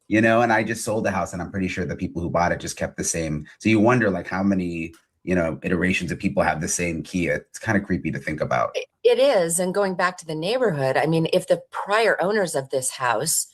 you know, and I just sold the house and I'm pretty sure the people who bought it just kept the same. So you wonder like how many, you know, iterations of people have the same key. It's kind of creepy to think about. It is. And going back to the neighborhood, I mean, if the prior owners of this house,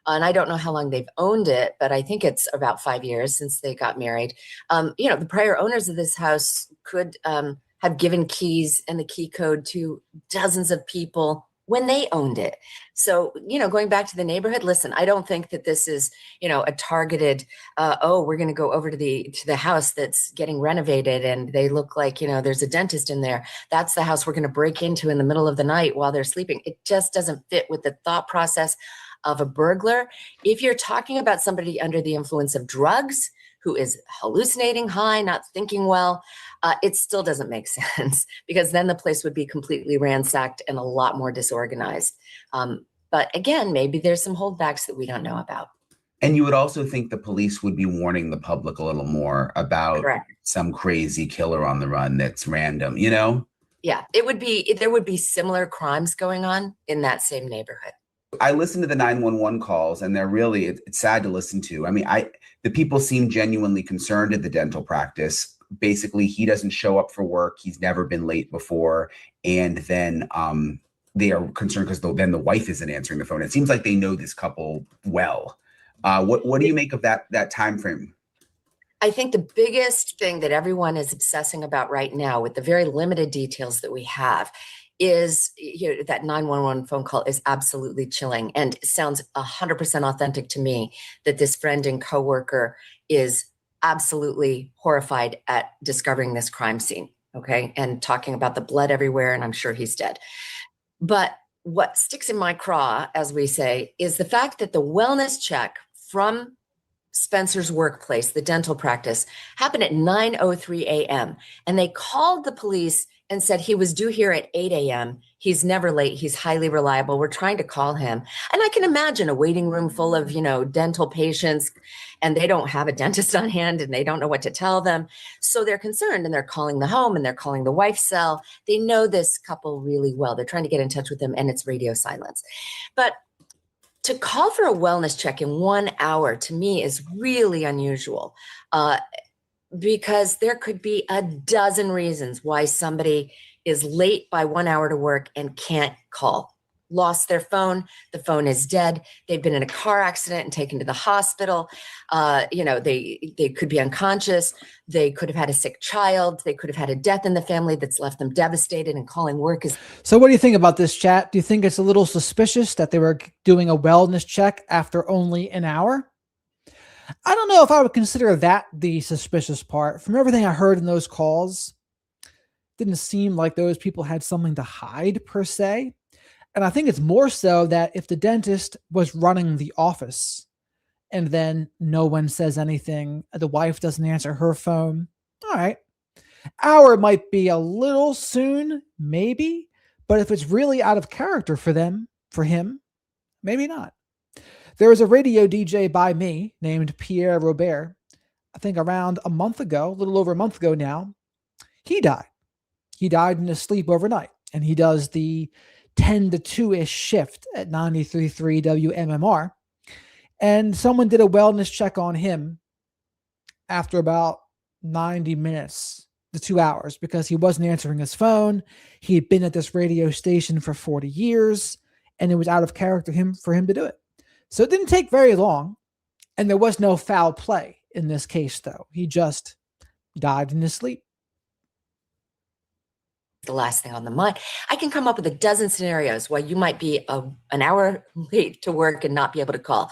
and I don't know how long they've owned it, but I think it's about 5 years since they got married. You know, the prior owners of this house could have given keys and the key code to dozens of people when they owned it. So, you know, going back to the neighborhood, listen, I don't think that this is, you know, a targeted, we're going to go over to the house that's getting renovated and they look like, you know, there's a dentist in there. That's the house we're going to break into in the middle of the night while they're sleeping. It just doesn't fit with the thought process of a burglar. If you're talking about somebody under the influence of drugs who is hallucinating, high, not thinking well, it still doesn't make sense because then the place would be completely ransacked and a lot more disorganized. But again, maybe there's some holdbacks that we don't know about. And you would also think the police would be warning the public a little more about some crazy killer on the run that's random, you know? Yeah, there would be similar crimes going on in that same neighborhood. I listen to the 911 calls and they're really, it's sad to listen to. I mean, the people seem genuinely concerned at the dental practice. Basically, he doesn't show up for work. He's never been late before. And then they are concerned because then the wife isn't answering the phone. It seems like they know this couple well. What do you make of that time frame? I think the biggest thing that everyone is obsessing about right now with the very limited details that we have is, you know, that 911 phone call is absolutely chilling and sounds 100% authentic to me that this friend and coworker is absolutely horrified at discovering this crime scene, okay, and talking about the blood everywhere, and I'm sure he's dead. But what sticks in my craw, as we say, is the fact that the wellness check from Spencer's workplace, the dental practice, happened at 9:03 a.m. And they called the police and said he was due here at 8 a.m. He's never late. He's highly reliable. We're trying to call him. And I can imagine a waiting room full of, you know, dental patients, and they don't have a dentist on hand and they don't know what to tell them. So they're concerned and they're calling the home and they're calling the wife's cell. They know this couple really well. They're trying to get in touch with them and it's radio silence. But to call for a wellness check in 1 hour to me is really unusual. Because there could be a dozen reasons why somebody is late by 1 hour to work and can't call lost their phone. The phone is dead. They've been in a car accident and taken to the hospital. They could be unconscious. They could have had a sick child. They could have had a death in the family that's left them devastated, and calling work is. So what do you think about this, chat? Do you think it's a little suspicious that they were doing a wellness check after only an hour? I don't know if I would consider that the suspicious part. From everything I heard in those calls, didn't seem like those people had something to hide per se. And I think it's more so that if the dentist was running the office and then no one says anything, the wife doesn't answer her phone, all right, hour might be a little soon, maybe, but if it's really out of character for him, maybe not. There was a radio DJ by me named Pierre Robert, I think around a month ago, a little over a month ago now. He died. He died in his sleep overnight, and he does the 10 to 2-ish shift at 93.3 WMMR. And someone did a wellness check on him after about 90 minutes to 2 hours because he wasn't answering his phone. He had been at this radio station for 40 years, and it was out of character for him to do it. So it didn't take very long, and there was no foul play in this case, though. He just died in his sleep. The last thing on the mind. I can come up with a dozen scenarios why you might be an hour late to work and not be able to call.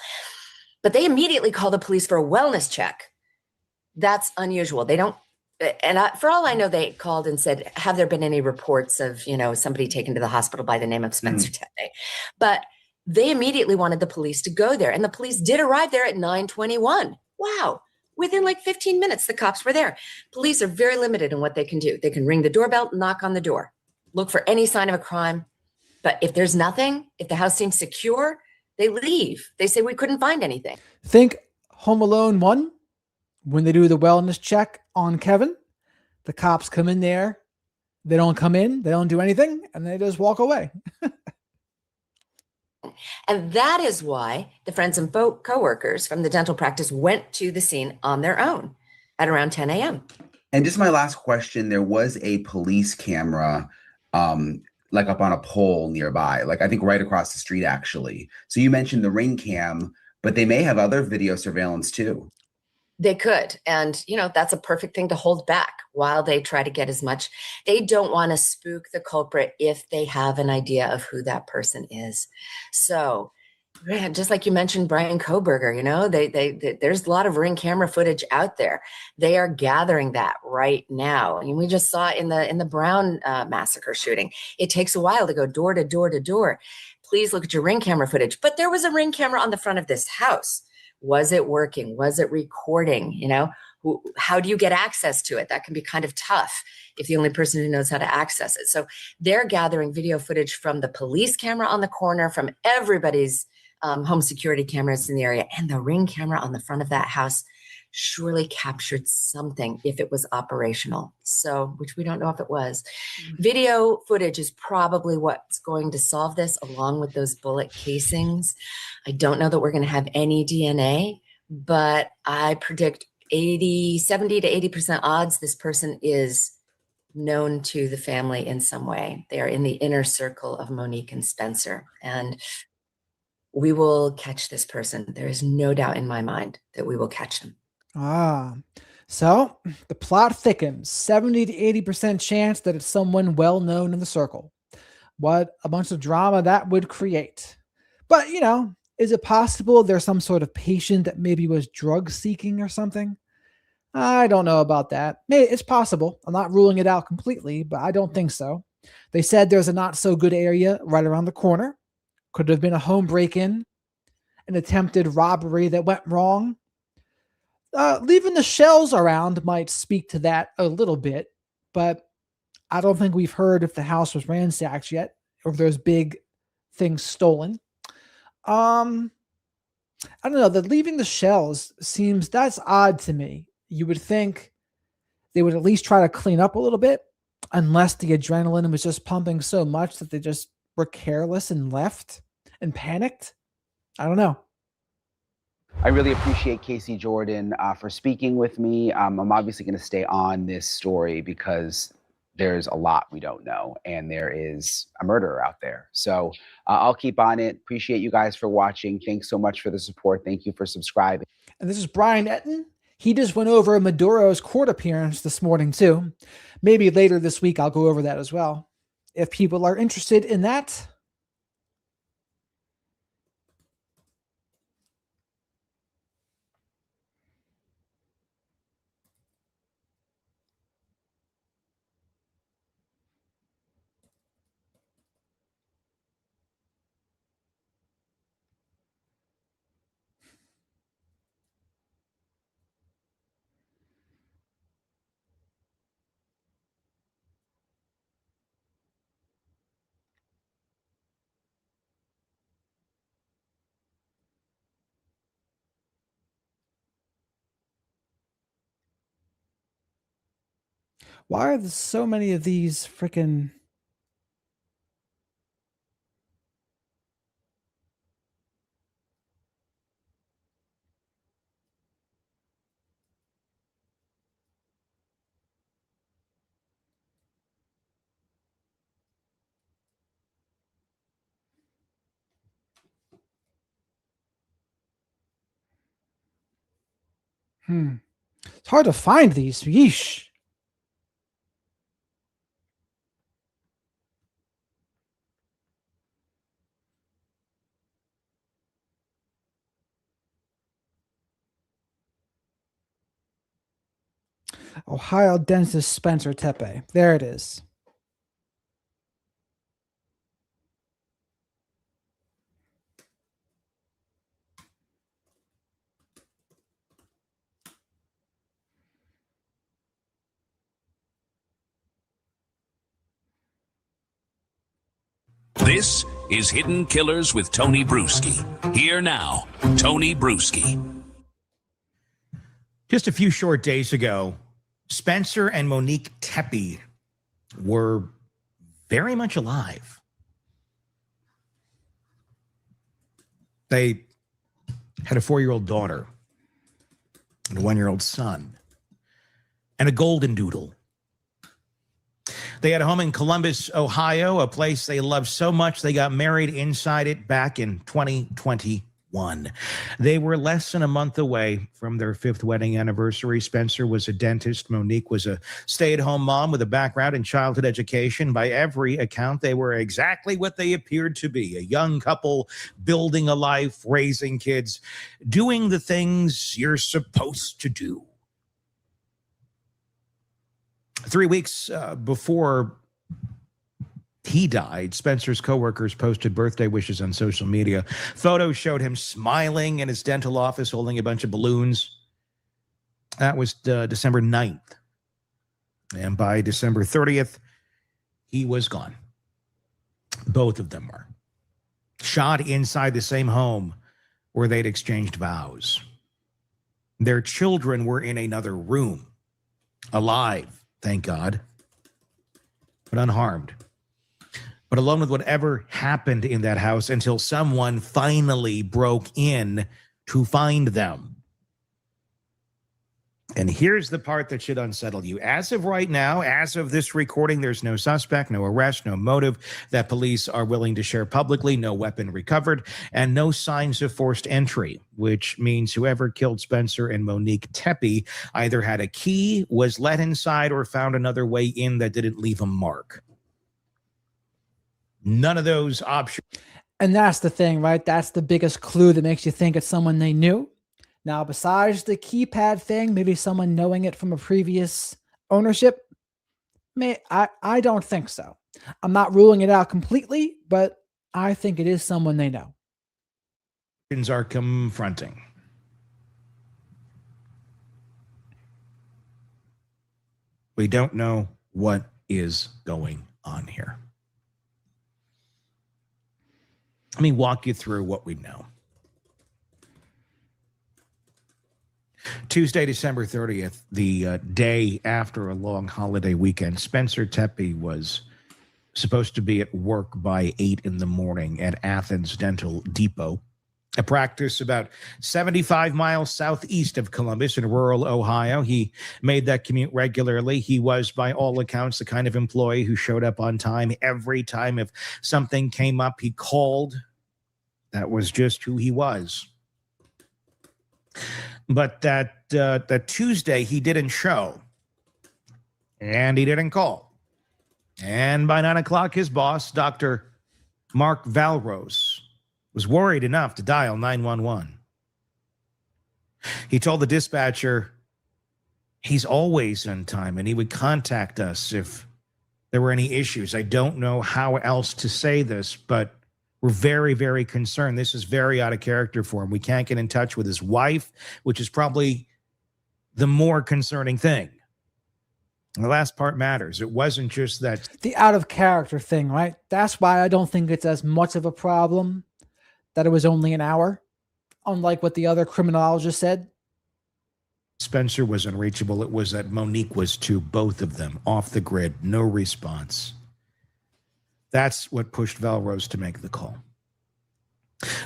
But they immediately call the police for a wellness check. That's unusual. They don't, and for all I know, they called and said, have there been any reports of, somebody taken to the hospital by the name of Spencer Tepe? But they immediately wanted the police to go there. And the police did arrive there at 9:21. Wow. Within like 15 minutes, the cops were there. Police are very limited in what they can do. They can ring the doorbell, knock on the door, look for any sign of a crime. But if there's nothing, if the house seems secure, they leave. They say, we couldn't find anything. Think Home Alone 1, when they do the wellness check on Kevin, the cops come in there. They don't come in. They don't do anything. And they just walk away. And that is why the friends and coworkers from the dental practice went to the scene on their own at around 10 a.m. And just my last question, there was a police camera like up on a pole nearby, like I think right across the street, actually. So you mentioned the Ring cam, but they may have other video surveillance too. They could. And, that's a perfect thing to hold back while they try to get as much. They don't want to spook the culprit if they have an idea of who that person is. So, just like you mentioned, Brian Koberger, there's a lot of Ring camera footage out there. They are gathering that right now. I mean, we just saw in the Brown massacre shooting. It takes a while to go door to door to door. Please look at your Ring camera footage. But there was a Ring camera on the front of this house. Was it working? Was it recording? How do you get access to it? That can be kind of tough if the only person who knows how to access it. So they're gathering video footage from the police camera on the corner, from everybody's home security cameras in the area, and the Ring camera on the front of that house surely captured something if it was operational. So, which we don't know if it was. Video footage is probably what's going to solve this, along with those bullet casings. I don't know that we're going to have any DNA, but I predict 70 to 80% odds this person is known to the family in some way. They are in the inner circle of Monique and Spencer, and we will catch this person. There is no doubt in my mind that we will catch them. So the plot thickens. 70 to 80% chance that it's someone well known in the circle. What a bunch of drama that would create. But, is it possible there's some sort of patient that maybe was drug seeking or something? I don't know about that. Maybe it's possible. I'm not ruling it out completely, but I don't think so. They said there's a not so good area right around the corner. Could have been a home break-in, an attempted robbery that went wrong. Leaving the shells around might speak to that a little bit, but I don't think we've heard if the house was ransacked yet or if there's big things stolen. I don't know. The leaving the shells that's odd to me. You would think they would at least try to clean up a little bit, unless the adrenaline was just pumping so much that they just were careless and left and panicked. I don't know. I really appreciate Casey Jordan for speaking with me. I'm obviously going to stay on this story because there's a lot we don't know, and there is a murderer out there. So I'll keep on it. Appreciate you guys for watching. Thanks so much for the support. Thank you for subscribing. And this is Brian Etten. He just went over Maduro's court appearance this morning too. Maybe later this week I'll go over that as well, if people are interested in that. Why are there so many of these freaking... It's hard to find these. Yeesh. Ohio dentist Spencer Tepe. There it is. This is Hidden Killers with Tony Bruschi. Here now, Tony Bruschi. Just a few short days ago, Spencer and Monique Tepe were very much alive. They had a 4-year-old daughter and a 1-year-old son and a golden doodle. They had a home in Columbus, Ohio, a place they loved so much they got married inside it back in 2021. They were less than a month away from their 5th wedding anniversary. Spencer was a dentist. Monique was a stay-at-home mom with a background in childhood education. By every account, they were exactly what they appeared to be, a young couple building a life, raising kids, doing the things you're supposed to do. 3 weeks before he died, Spencer's coworkers posted birthday wishes on social media. Photos showed him smiling in his dental office, holding a bunch of balloons. That was December 9th. And by December 30th, he was gone. Both of them were shot inside the same home where they'd exchanged vows. Their children were in another room, alive. Thank God, but unharmed, but alone with whatever happened in that house until someone finally broke in to find them. And here's the part that should unsettle you. As of right now, as of this recording, there's no suspect, no arrest, no motive that police are willing to share publicly, no weapon recovered, and no signs of forced entry, which means whoever killed Spencer and Monique Tepe either had a key, was let inside, or found another way in that didn't leave a mark. None of those options. And that's the thing, right? That's the biggest clue that makes you think it's someone they knew. Now, besides the keypad thing, maybe someone knowing it from a previous ownership, I don't think so. I'm not ruling it out completely, but I think it is someone they know. Are confronting. We don't know what is going on here. Let me walk you through what we know. Tuesday, December 30th, the day after a long holiday weekend, Spencer Tepe was supposed to be at work by 8 in the morning at Athens Dental Depot. a practice about 75 miles southeast of Columbus in rural Ohio. He made that commute regularly. He was, by all accounts, the kind of employee who showed up on time every time. If something came up, he called. That was just who he was. But that Tuesday, he didn't show. And he didn't call. And by 9 o'clock, his boss, Dr. Mark Valrose, was worried enough to dial 911. He told the dispatcher he's always on time and he would contact us if there were any issues. I don't know how else to say this, but we're very, very concerned. This is very out of character for him. We can't get in touch with his wife, which is probably the more concerning thing. The last part matters. It wasn't just that. The out of character thing, right? That's why I don't think it's as much of a problem that it was only an hour, unlike what the other criminologist said. Spencer was unreachable. It was that Monique was too, both of them, off the grid, no response. That's what pushed Valrose to make the call.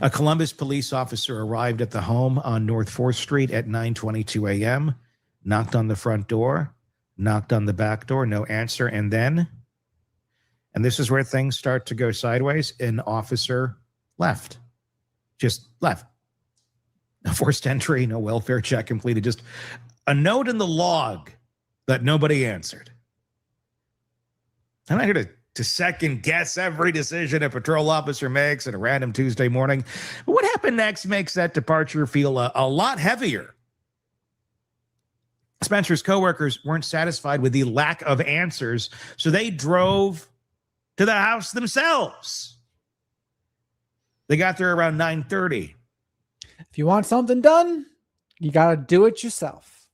A Columbus police officer arrived at the home on North 4th Street at 9:22 a.m., knocked on the front door, knocked on the back door, no answer, and then, and this is where things start to go sideways, an officer left. Just left. No forced entry, no welfare check completed, just a note in the log that nobody answered. I'm not here to second guess every decision a patrol officer makes at a random Tuesday morning. But what happened next makes that departure feel a lot heavier. Spencer's coworkers weren't satisfied with the lack of answers, so they drove to the house themselves. They got there around 9:30. If you want something done, you got to do it yourself.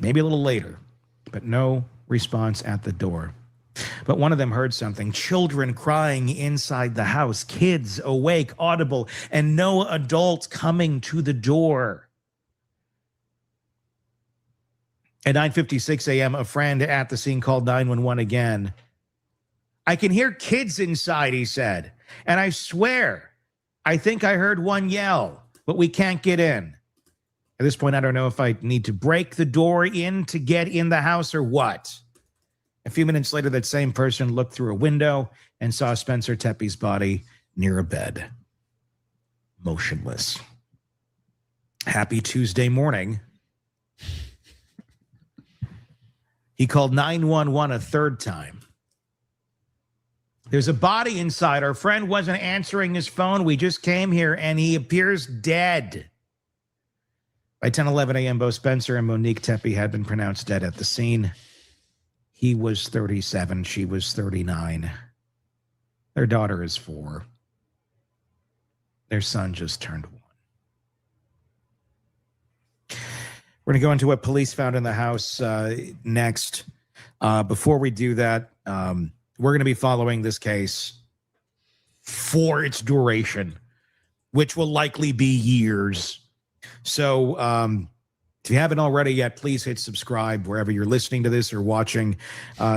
Maybe a little later, but no response at the door. But one of them heard something, children crying inside the house, kids awake, audible, and no adults coming to the door. At 9:56 a.m., a friend at the scene called 911 again. I can hear kids inside, he said. And I swear, I think I heard one yell, but we can't get in. At this point, I don't know if I need to break the door in to get in the house or what. A few minutes later, that same person looked through a window and saw Spencer Tepe's body near a bed, motionless. Happy Tuesday morning. He called 911 a third time. There's a body inside. Our friend wasn't answering his phone. We just came here, and he appears dead. By 10:11 a.m., both Spencer and Monique Tepe had been pronounced dead at the scene. He was 37. She was 39. Their daughter is 4. Their son just turned 1. We're going to go into what police found in the house next. Before we do that, we're going to be following this case for its duration, which will likely be years. So if you haven't already yet, please hit subscribe wherever you're listening to this or watching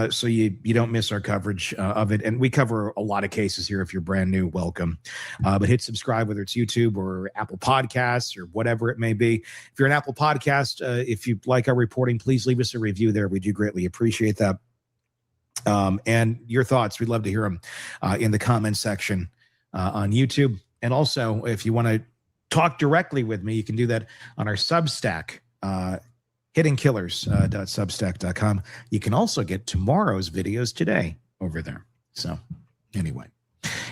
so you don't miss our coverage of it. And we cover a lot of cases here. If you're brand new, welcome. But hit subscribe, whether it's YouTube or Apple Podcasts or whatever it may be. If you're an Apple Podcast, if you like our reporting, please leave us a review there. We do greatly appreciate that. And your thoughts, we'd love to hear them in the comments section on YouTube. And also, if you want to talk directly with me, you can do that on our Substack, hiddenkillers.substack.com. You can also get tomorrow's videos today over there. So anyway,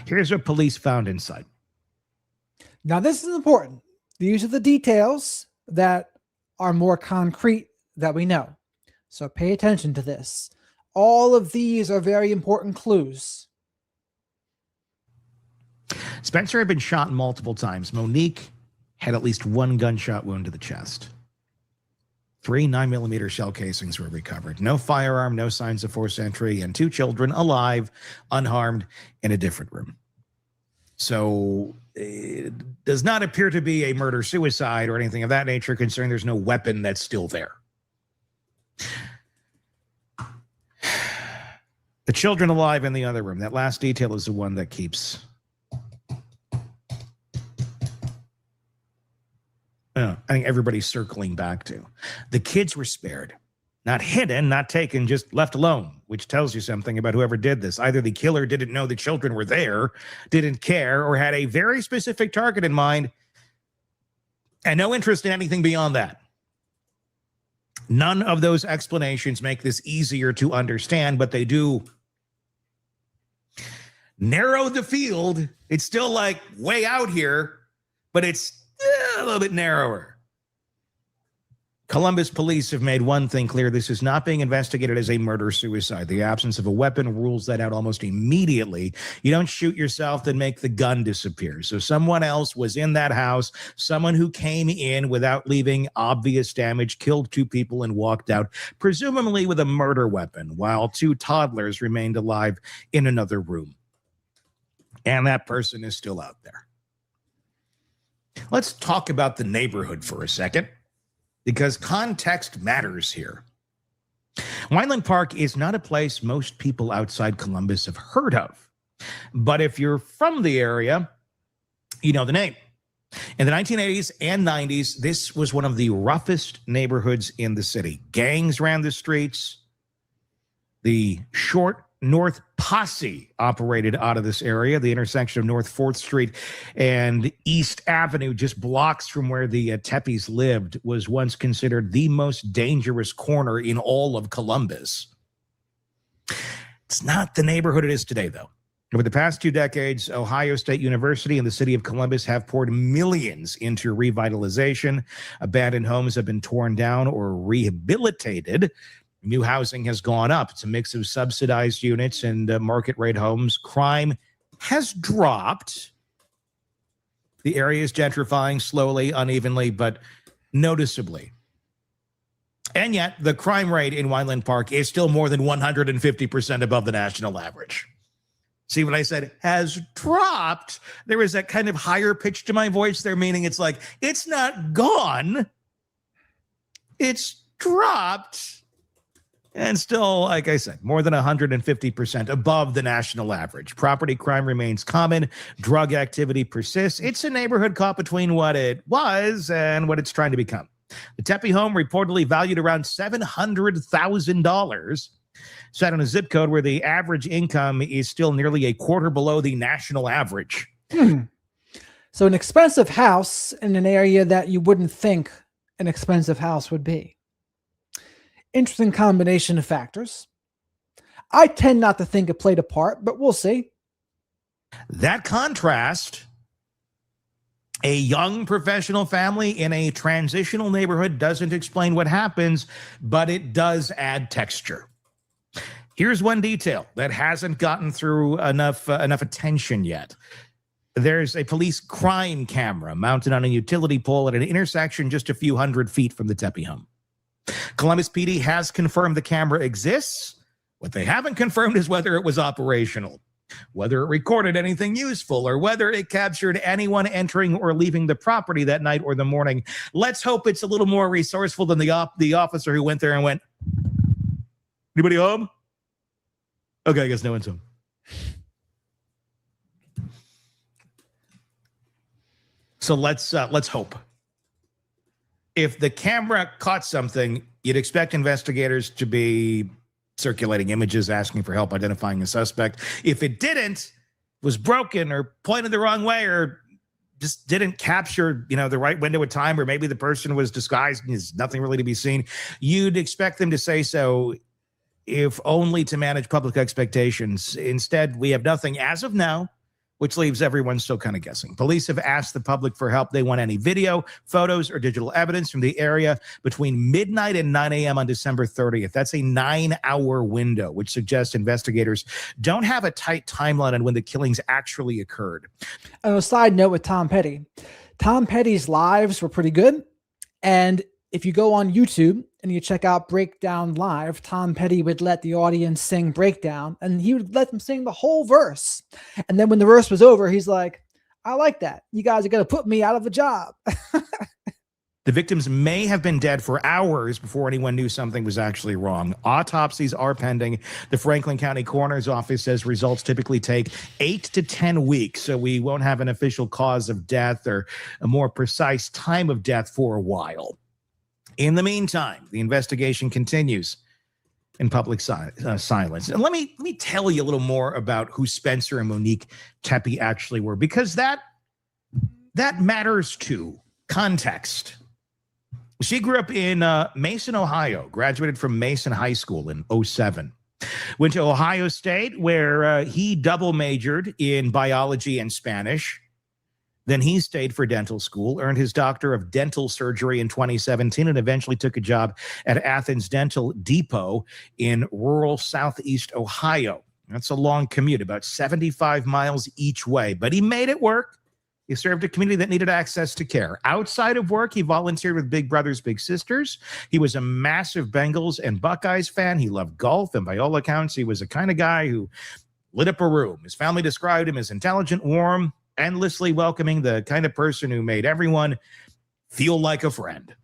here's what police found inside. Now, this is important. These are the details that are more concrete that we know. So pay attention to this. All of these are very important clues. Spencer had been shot multiple times. Monique had at least one gunshot wound to the chest. 3 9mm shell casings were recovered. No firearm, no signs of forced entry, and 2 children alive, unharmed, in a different room. So it does not appear to be a murder-suicide or anything of that nature, considering there's no weapon that's still there. The children alive in the other room. That last detail is the one that keeps I think everybody's circling back to. The kids were spared, not hidden, not taken, just left alone, which tells you something about whoever did this. Either the killer didn't know the children were there, didn't care, or had a very specific target in mind and no interest in anything beyond that. None of those explanations make this easier to understand, but they do narrow the field. It's still like way out here, but it's a little bit narrower. Columbus police have made one thing clear. This is not being investigated as a murder-suicide. The absence of a weapon rules that out almost immediately. You don't shoot yourself, then make the gun disappear. So someone else was in that house, someone who came in without leaving obvious damage, killed 2 people and walked out, presumably with a murder weapon, while 2 toddlers remained alive in another room. And that person is still out there. Let's talk about the neighborhood for a second, because context matters here. Wineland Park is not a place most people outside Columbus have heard of. But if you're from the area, you know the name. In the 1980s and 90s, this was one of the roughest neighborhoods in the city. Gangs ran the streets. The Short North Posse operated out of this area. The intersection of North 4th Street and East Avenue, just blocks from where the Tepes lived, was once considered the most dangerous corner in all of Columbus. It's not the neighborhood it is today, though. Over the past 2 decades, Ohio State University and the city of Columbus have poured millions into revitalization. Abandoned homes have been torn down or rehabilitated. New housing has gone up. It's a mix of subsidized units and market rate homes. Crime has dropped. The area is gentrifying slowly, unevenly, but noticeably. And yet, the crime rate in Wineland Park is still more than 150% above the national average. See what I said? Has dropped. There is that kind of higher pitch to my voice there, meaning it's like, it's not gone. It's dropped. And still, like I said, more than 150% above the national average. Property crime remains common. Drug activity persists. It's a neighborhood caught between what it was and what it's trying to become. The Tepe home, reportedly valued around $700,000, set on a zip code where the average income is still nearly a quarter below the national average. So an expensive house in an area that you wouldn't think an expensive house would be. Interesting combination of factors. I tend not to think it played a part, but we'll see. That contrast, a young professional family in a transitional neighborhood, doesn't explain what happens, but it does add texture. Here's one detail that hasn't gotten through enough attention yet. There's a police crime camera mounted on a utility pole at an intersection just a few hundred feet from the Tepe home. Columbus PD has confirmed the camera exists. What they haven't confirmed is whether it was operational, whether it recorded anything useful, or whether it captured anyone entering or leaving the property that night or the morning. Let's hope it's a little more resourceful than the officer who went there and went, "Anybody home? Okay, I guess no one's home." So let's hope. If the camera caught something, you'd expect investigators to be circulating images, asking for help identifying a suspect. If it didn't, was broken or pointed the wrong way, or just didn't capture, the right window of time, or maybe the person was disguised and there's nothing really to be seen, you'd expect them to say so, if only to manage public expectations. Instead, we have nothing as of now, which leaves everyone still kind of guessing. Police have asked the public for help. They want any video, photos, or digital evidence from the area between midnight and 9 a.m. on December 30th. That's a 9-hour window, which suggests investigators don't have a tight timeline on when the killings actually occurred. On a side note with Tom Petty, Tom Petty's lives were pretty good. And if you go on YouTube and you check out Breakdown Live, Tom Petty would let the audience sing Breakdown, and he would let them sing the whole verse. And then when the verse was over, he's like, "I like that. You guys are going to put me out of a job." The victims may have been dead for hours before anyone knew something was actually wrong. Autopsies are pending. The Franklin County Coroner's Office says results typically take 8 to 10 weeks, so we won't have an official cause of death or a more precise time of death for a while. In the meantime, the investigation continues in public silence. And let me tell you a little more about who Spencer and Monique Tepe actually were, because that matters too. Context. She grew up in Mason, Ohio, graduated from Mason High School in 2007. Went to Ohio State, where he double majored in biology and Spanish. Then he stayed for dental school, earned his doctor of dental surgery in 2017, and eventually took a job at Athens Dental Depot in rural southeast Ohio. That's a long commute, about 75 miles each way, but he made it work. He served a community that needed access to care. Outside of work, he volunteered with Big Brothers Big Sisters. He was a massive Bengals and Buckeyes fan. He loved golf, and by all accounts, he was the kind of guy who lit up a room. His family described him as intelligent, warm, endlessly welcoming, the kind of person who made everyone feel like a friend.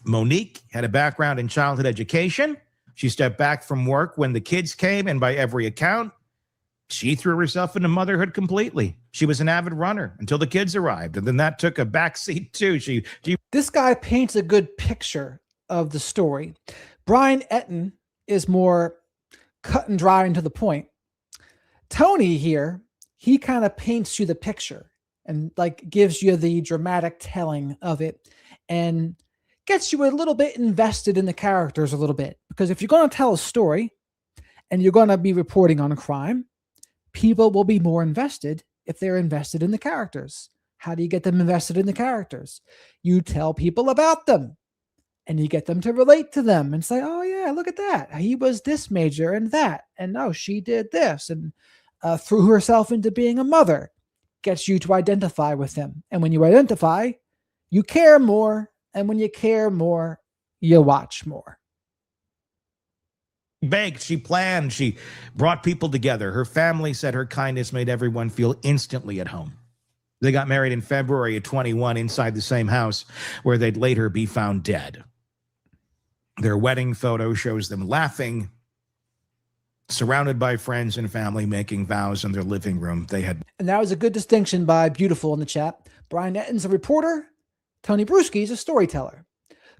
Monique had a background in childhood education. She stepped back from work when the kids came, and by every account, she threw herself into motherhood completely. She was an avid runner until the kids arrived, and then that took a backseat too. This guy paints a good picture of the story. Brian Etten is more cut and dry and to the point. Tony here, he kind of paints you the picture and like gives you the dramatic telling of it and gets you a little bit invested in the characters a little bit. Because if you're going to tell a story and you're going to be reporting on a crime, people will be more invested if they're invested in the characters. How do you get them invested in the characters? You tell people about them and you get them to relate to them and say, oh yeah, look at that. He was this major and that. And no, she did this and threw herself into being a mother. Gets you to identify with them. And when you identify, you care more. And when you care more, you watch more. Baked, she planned, she brought people together. Her family said her kindness made everyone feel instantly at home. They got married in February of 21 inside the same house where they'd later be found dead. Their wedding photo shows them laughing, surrounded by friends and family, making vows in their living room. And that was a good distinction by Beautiful in the chat. Brian Etten's a reporter. Tony Bruschi is a storyteller.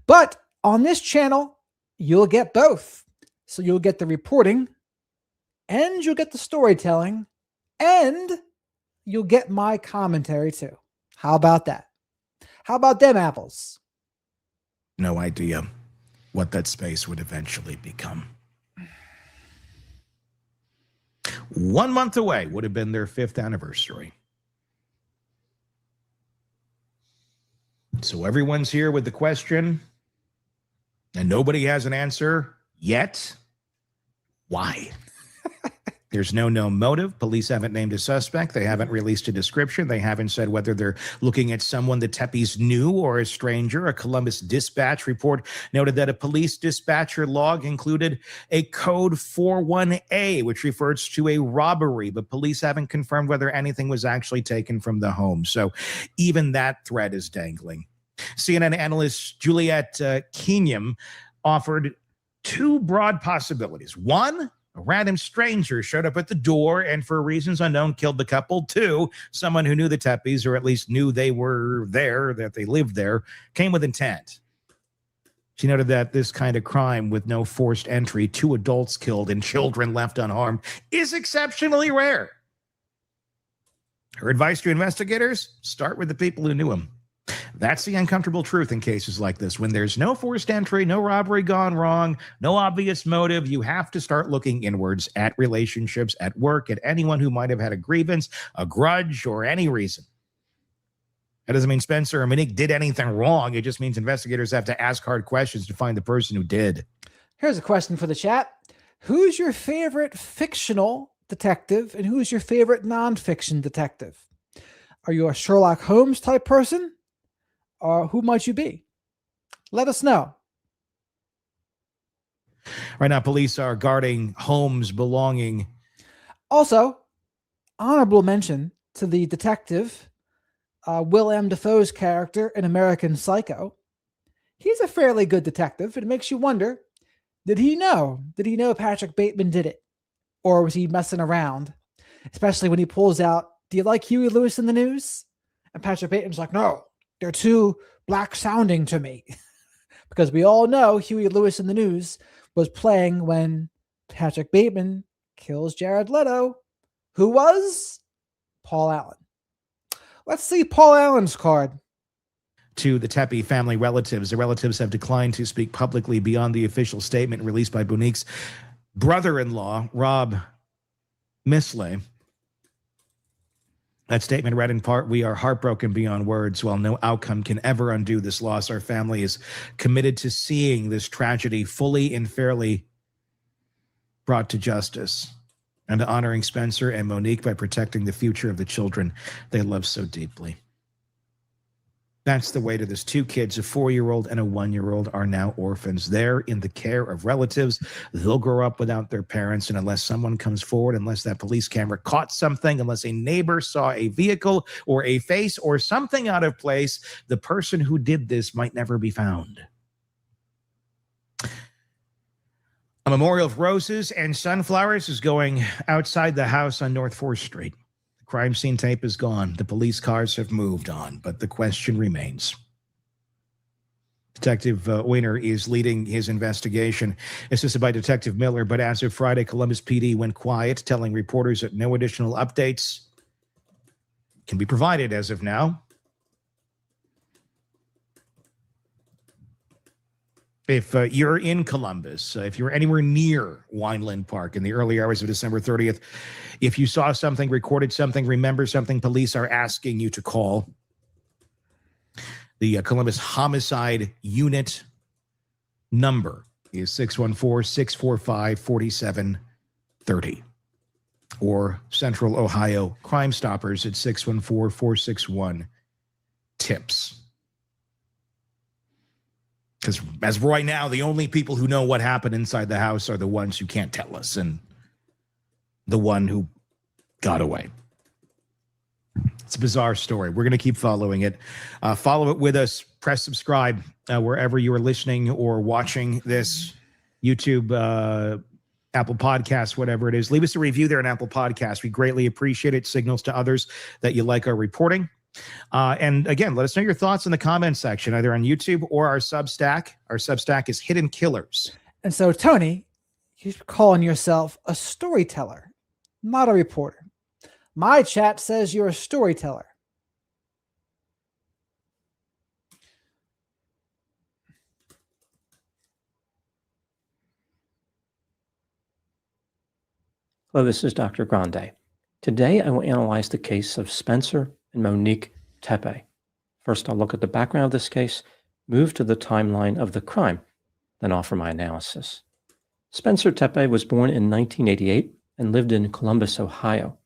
But on this channel, you'll get both. So you'll get the reporting and you'll get the storytelling and you'll get my commentary too. How about that? How about them apples? No idea what that space would eventually become. 1 month away would have been their 5th anniversary. So everyone's here with the question, and nobody has an answer yet. Why? There's no known motive. Police haven't named a suspect. They haven't released a description. They haven't said whether they're looking at someone the Tepes knew or a stranger. A Columbus Dispatch report noted that a police dispatcher log included a code 41A, which refers to a robbery, but police haven't confirmed whether anything was actually taken from the home. So even that thread is dangling. CNN analyst Juliette Keenyam offered 2 broad possibilities. 1, a random stranger showed up at the door and for reasons unknown killed the couple. 2, someone who knew the Tepes or at least knew they were there, that they lived there, came with intent. She noted that this kind of crime with no forced entry, 2 adults killed and children left unharmed, is exceptionally rare. Her advice to investigators, start with the people who knew him. That's the uncomfortable truth in cases like this. When there's no forced entry, no robbery gone wrong, no obvious motive, you have to start looking inwards at relationships, at work, at anyone who might have had a grievance, a grudge, or any reason. That doesn't mean Spencer or Monique did anything wrong. It just means investigators have to ask hard questions to find the person who did. Here's a question for the chat. Who's your favorite fictional detective and who's your favorite nonfiction detective? Are you a Sherlock Holmes type person? Or who might you be? Let us know. Right now, police are guarding homes belonging. Also, honorable mention to the detective Willem Dafoe's character in American Psycho. He's a fairly good detective. It makes you wonder, did he know? Did he know Patrick Bateman did it? Or was he messing around? Especially when he pulls out, do you like Huey Lewis in the News? And Patrick Bateman's like, no, they're too black sounding to me. Because we all know Huey Lewis in the News was playing when Patrick Bateman kills Jared Leto, who was Paul Allen. Let's see Paul Allen's card. To the Tepe family relatives, the relatives have declined to speak publicly beyond the official statement released by Monique's brother-in-law, Rob Misley. That statement read in part, "We are heartbroken beyond words. While no outcome can ever undo this loss, our family is committed to seeing this tragedy fully and fairly brought to justice and to honoring Spencer and Monique by protecting the future of the children they love so deeply." That's the weight of this. 2 kids, a 4-year-old and a 1-year-old, are now orphans. They're in the care of relatives. They'll grow up without their parents. And unless someone comes forward, unless that police camera caught something, unless a neighbor saw a vehicle or a face or something out of place, the person who did this might never be found. A memorial of roses and sunflowers is going outside the house on North 4th Street. Crime scene tape is gone. The police cars have moved on, but the question remains. Detective Weiner is leading his investigation, assisted by Detective Miller, but as of Friday, Columbus PD went quiet, telling reporters that no additional updates can be provided as of now. If you're in Columbus, if you're anywhere near Wineland Park in the early hours of December 30th, if you saw something, recorded something, remember something, police are asking you to call the Columbus Homicide Unit number is 614-645-4730, or Central Ohio Crime Stoppers at 614-461-TIPS. Because as of right now, the only people who know what happened inside the house are the ones who can't tell us, and the one who got away. It's a bizarre story. We're going to keep following it. Follow it with us. Press subscribe wherever you are listening or watching this, YouTube, Apple Podcasts, whatever it is. Leave us a review there on Apple Podcasts. We greatly appreciate it. Signals to others that you like our reporting. And again, let us know your thoughts in the comments section, either on YouTube or our Substack. Our Substack is Hidden Killers. And so, Tony, you're calling yourself a storyteller, not a reporter. My chat says you're a storyteller. Hello, this is Dr. Grande. Today, I will analyze the case of Spencer and Monique Tepe. First, I'll look at the background of this case, move to the timeline of the crime, then offer my analysis. Spencer Tepe was born in 1988 and lived in Columbus, Ohio.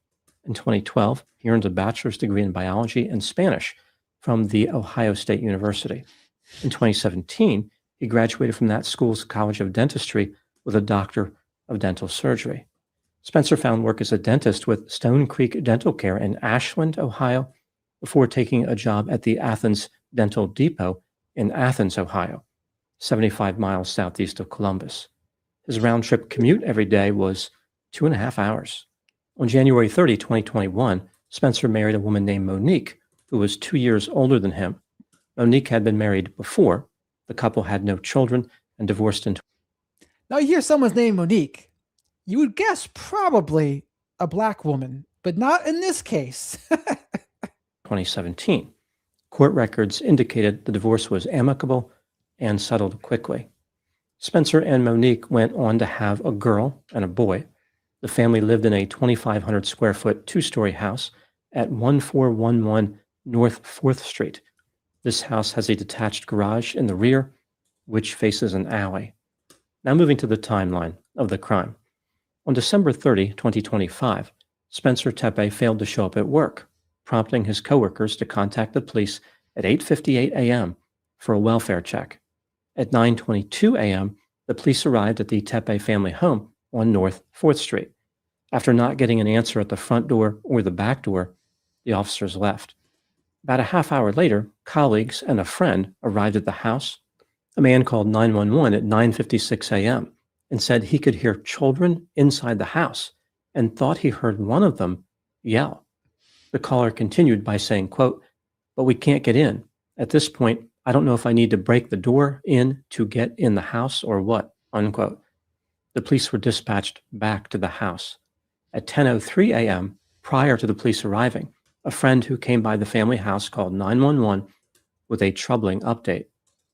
In 2012, he earned a bachelor's degree in biology and Spanish from The Ohio State University. In 2017, he graduated from that school's College of Dentistry with a Doctor of Dental Surgery. Spencer found work as a dentist with Stone Creek Dental Care in Ashland, Ohio, before taking a job at the Athens Dental Depot in Athens, Ohio, 75 miles southeast of Columbus. His round-trip commute every day was 2.5 hours. On January 30, 2021, Spencer married a woman named Monique, who was 2 years older than him. Monique had been married before. The couple had no children and divorced in. Now you hear someone's name Monique, you would guess probably a black woman, but not in this case. 2017. Court records indicated the divorce was amicable and settled quickly. Spencer and Monique went on to have a girl and a boy. The family lived in a 2,500 square foot 2-story house at 1411 North 4th Street. This house has a detached garage in the rear, which faces an alley. Now moving to the timeline of the crime. On December 30, 2025, Spencer Tepe failed to show up at work, prompting his coworkers to contact the police at 8:58 a.m. for a welfare check. At 9:22 a.m., the police arrived at the Tepe family home on North 4th Street. After not getting an answer at the front door or the back door, the officers left. About a half hour later, colleagues and a friend arrived at the house. A man called 911 at 9:56 a.m. and said he could hear children inside the house and thought he heard one of them yell. The caller continued by saying, quote, "But we can't get in. At this point, I don't know if I need to break the door in to get in the house or what," unquote. The police were dispatched back to the house. At 10:03 a.m., prior to the police arriving, a friend who came by the family house called 911 with a troubling update.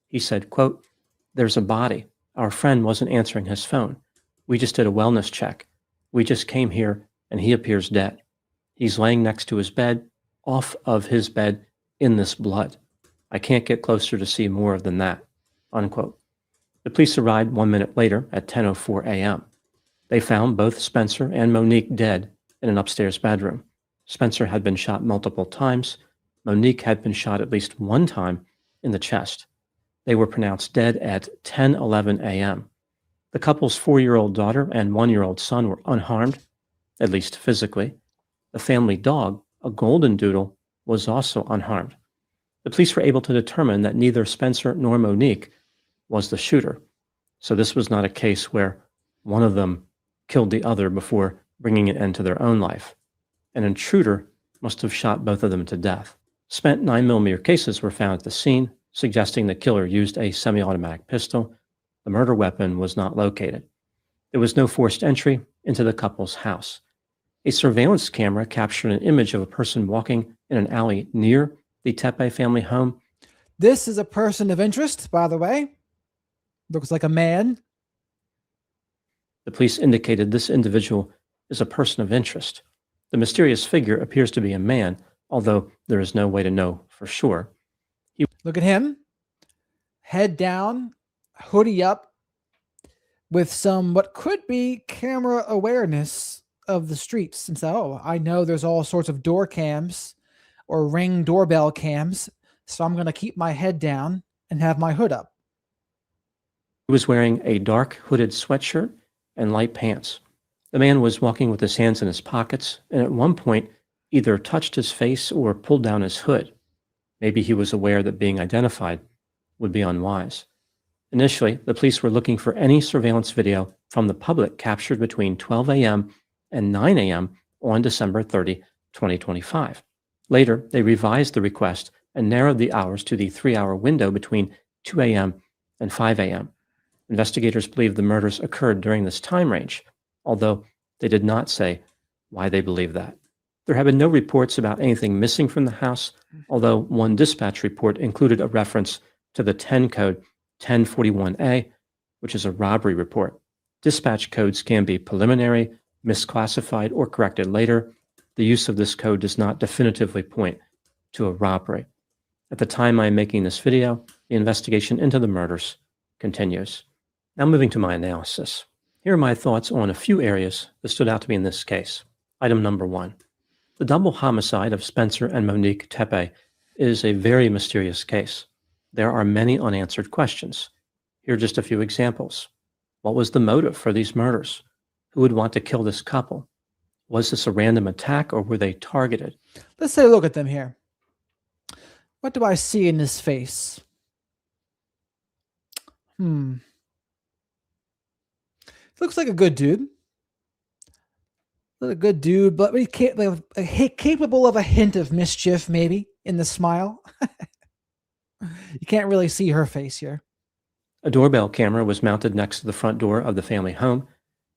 He said, quote, "There's a body. Our friend wasn't answering his phone. We just did a wellness check. We just came here and he appears dead. He's laying next to his bed, off of his bed, in this blood. I can't get closer to see more than that," unquote. The police arrived 1 minute later at 10:04 a.m. They found both Spencer and Monique dead in an upstairs bedroom. Spencer had been shot multiple times. Monique had been shot at least one time in the chest. They were pronounced dead at 10:11 a.m. The couple's 4-year-old daughter and 1-year-old son were unharmed, at least physically. The family dog, a golden doodle, was also unharmed. The police were able to determine that neither Spencer nor Monique was the shooter. So this was not a case where one of them killed the other before bringing an end to their own life. An intruder must have shot both of them to death. Spent 9mm cases were found at the scene, suggesting the killer used a semi-automatic pistol. The murder weapon was not located. There was no forced entry into the couple's house. A surveillance camera captured an image of a person walking in an alley near the Tepe family home. This is a person of interest, by the way. Looks like a man. The police indicated this individual is a person of interest. The mysterious figure appears to be a man, although there is no way to know for sure. Look at him. Head down, hoodie up, with some what could be camera awareness of the streets. And so, I know there's all sorts of door cams or Ring doorbell cams, so I'm going to keep my head down and have my hood up. He was wearing a dark hooded sweatshirt and light pants. The man was walking with his hands in his pockets and at one point either touched his face or pulled down his hood. Maybe he was aware that being identified would be unwise. Initially, the police were looking for any surveillance video from the public captured between 12 a.m. and 9 a.m. on December 30, 2025. Later, they revised the request and narrowed the hours to the 3-hour window between 2 a.m. and 5 a.m. Investigators believe the murders occurred during this time range, although they did not say why they believe that. There have been no reports about anything missing from the house, although one dispatch report included a reference to the 10 code 1041A, which is a robbery report. Dispatch codes can be preliminary, misclassified, or corrected later. The use of this code does not definitively point to a robbery. At the time I am making this video, the investigation into the murders continues. Now moving to my analysis. Here are my thoughts on a few areas that stood out to me in this case. Item number 1. The double homicide of Spencer and Monique Tepe is a very mysterious case. There are many unanswered questions. Here are just a few examples. What was the motive for these murders? Who would want to kill this couple? Was this a random attack or were they targeted? Let's take a look at them here. What do I see in his face? Looks like a good dude. A good dude, but capable of a hint of mischief, maybe, in the smile. You can't really see her face here. A doorbell camera was mounted next to the front door of the family home.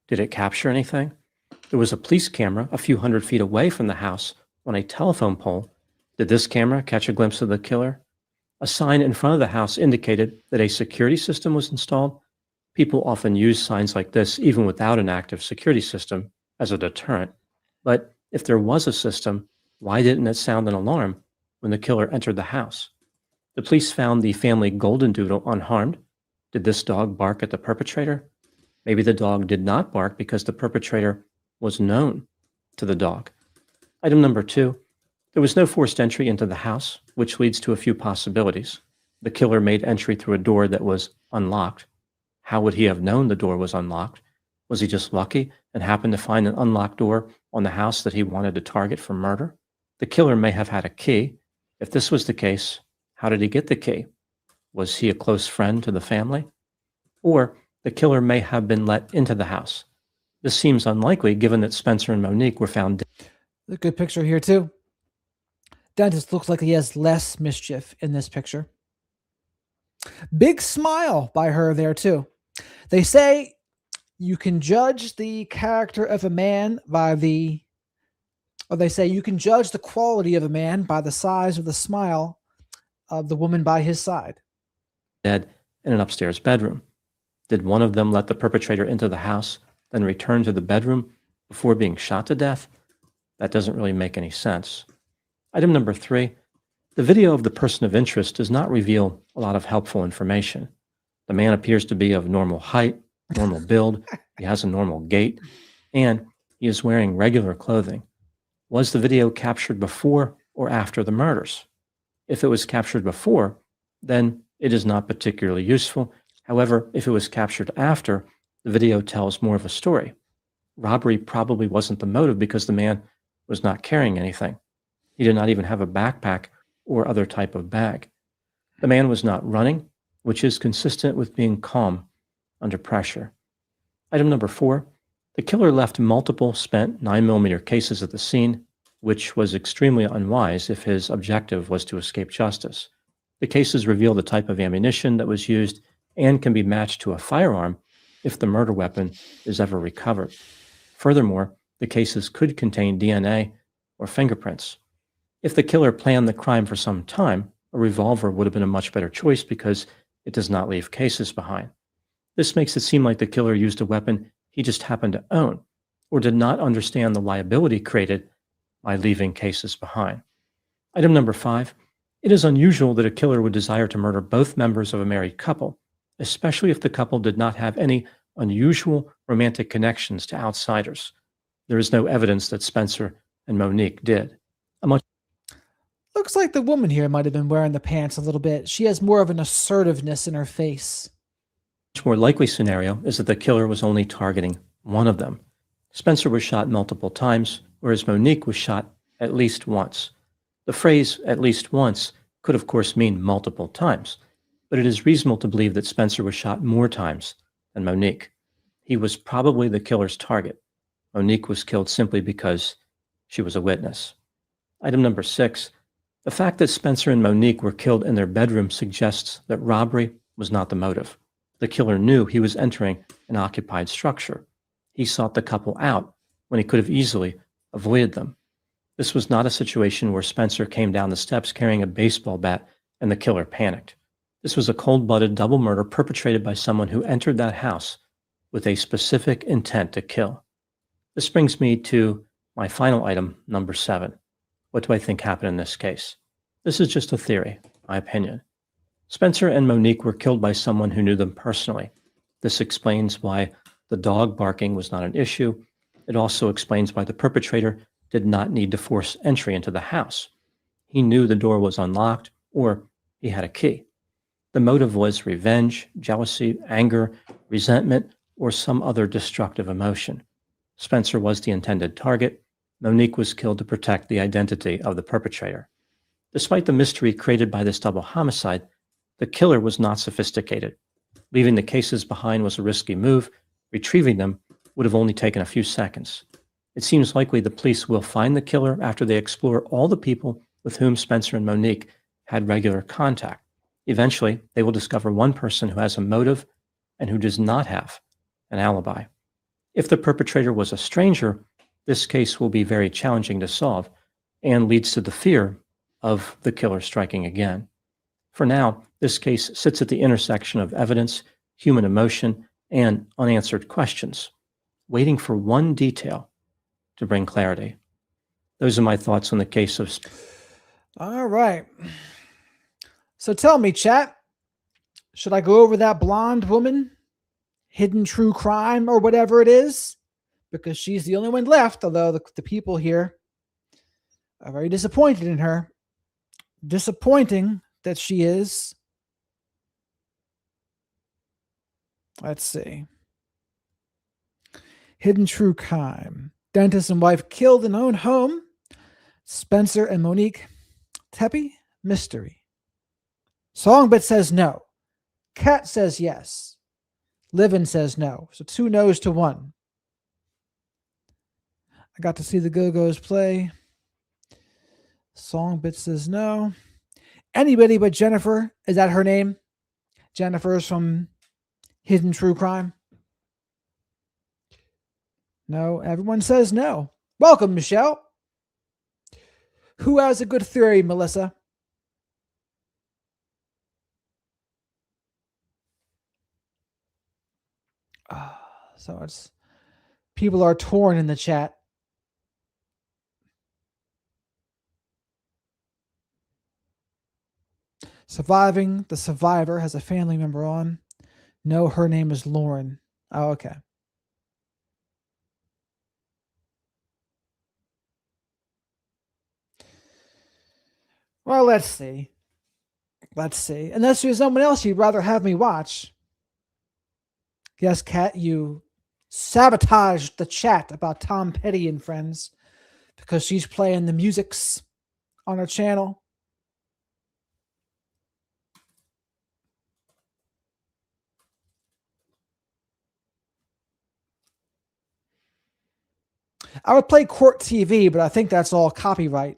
Did it capture anything? There was a police camera a few hundred feet away from the house on a telephone pole. Did this camera catch a glimpse of the killer? A sign in front of the house indicated that a security system was installed. People often use signs like this even without an active security system as a deterrent. But if there was a system, why didn't it sound an alarm when the killer entered the house? The police found the family golden doodle unharmed. Did this dog bark at the perpetrator? Maybe the dog did not bark because the perpetrator was known to the dog. Item number 2, there was no forced entry into the house, which leads to a few possibilities. The killer made entry through a door that was unlocked. How would he have known the door was unlocked? Was he just lucky and happened to find an unlocked door on the house that he wanted to target for murder? The killer may have had a key. If this was the case, how did he get the key? Was he a close friend to the family? Or the killer may have been let into the house. This seems unlikely given that Spencer and Monique were found dead. A good picture here too. Dentist looks like he has less mischief in this picture. Big smile by her there too. They say you can judge the character of a man by the, or they say you can judge the quality of a man by the size of the smile of the woman by his side. Dead in an upstairs bedroom. Did one of them let the perpetrator into the house, then return to the bedroom before being shot to death? That doesn't really make any sense. Item number 3, the video of the person of interest does not reveal a lot of helpful information. The man appears to be of normal height, normal build, he has a normal gait, and he is wearing regular clothing. Was the video captured before or after the murders? If it was captured before, then it is not particularly useful. However, if it was captured after, the video tells more of a story. Robbery probably wasn't the motive because the man was not carrying anything. He did not even have a backpack or other type of bag. The man was not running, which is consistent with being calm under pressure. Item number 4, the killer left multiple spent 9mm cases at the scene, which was extremely unwise if his objective was to escape justice. The cases reveal the type of ammunition that was used and can be matched to a firearm if the murder weapon is ever recovered. Furthermore, the cases could contain DNA or fingerprints. If the killer planned the crime for some time, a revolver would have been a much better choice because it does not leave cases behind. This makes it seem like the killer used a weapon he just happened to own, or did not understand the liability created by leaving cases behind. Item number 5, it is unusual that a killer would desire to murder both members of a married couple, especially if the couple did not have any unusual romantic connections to outsiders. There is no evidence that Spencer and Monique did. Looks like the woman here might have been wearing the pants a little bit. She has more of an assertiveness in her face. A much more likely scenario is that the killer was only targeting one of them. Spencer was shot multiple times, whereas Monique was shot at least once. The phrase "at least once" could of course mean multiple times, but it is reasonable to believe that Spencer was shot more times than Monique. He was probably the killer's target. Monique was killed simply because she was a witness. Item number 6, the fact that Spencer and Monique were killed in their bedroom suggests that robbery was not the motive. The killer knew he was entering an occupied structure. He sought the couple out when he could have easily avoided them. This was not a situation where Spencer came down the steps carrying a baseball bat and the killer panicked. This was a cold-blooded double murder perpetrated by someone who entered that house with a specific intent to kill. This brings me to my final item, number 7. What do I think happened in this case? This is just a theory, my opinion. Spencer and Monique were killed by someone who knew them personally. This explains why the dog barking was not an issue. It also explains why the perpetrator did not need to force entry into the house. He knew the door was unlocked, or he had a key. The motive was revenge, jealousy, anger, resentment, or some other destructive emotion. Spencer was the intended target. Monique was killed to protect the identity of the perpetrator. Despite the mystery created by this double homicide, the killer was not sophisticated. Leaving the cases behind was a risky move. Retrieving them would have only taken a few seconds. It seems likely the police will find the killer after they explore all the people with whom Spencer and Monique had regular contact. Eventually, they will discover one person who has a motive and who does not have an alibi. If the perpetrator was a stranger, this case will be very challenging to solve and leads to the fear of the killer striking again. For now, this case sits at the intersection of evidence, human emotion, and unanswered questions, waiting for one detail to bring clarity. Those are my thoughts on the case of... All right. So tell me, chat, should I go over that blonde woman, hidden true crime, or whatever it is? Because she's the only one left, although the people here are very disappointed in her. Disappointing that she is. Let's see. Hidden true crime. Dentist and wife killed in own home. Spencer and Monique Tepe mystery. Songbit says no. Cat says yes. Livin says no. So 2 no's to 1. I got to see the Go-Go's play. Songbit says no. Anybody but Jennifer. Is that her name? Jennifer's from Hidden True Crime. No, everyone says no. Welcome, Michelle. Who has a good theory, Melissa? So it's people are torn in the chat. Surviving, the survivor has a family member on. No, her name is Lauren. Oh, okay. Well, let's see. Let's see. Unless there's someone else you'd rather have me watch. Yes, Kat, you sabotaged the chat about Tom Petty and Friends because she's playing the musics on her channel. I would play Court TV, but I think that's all copyright.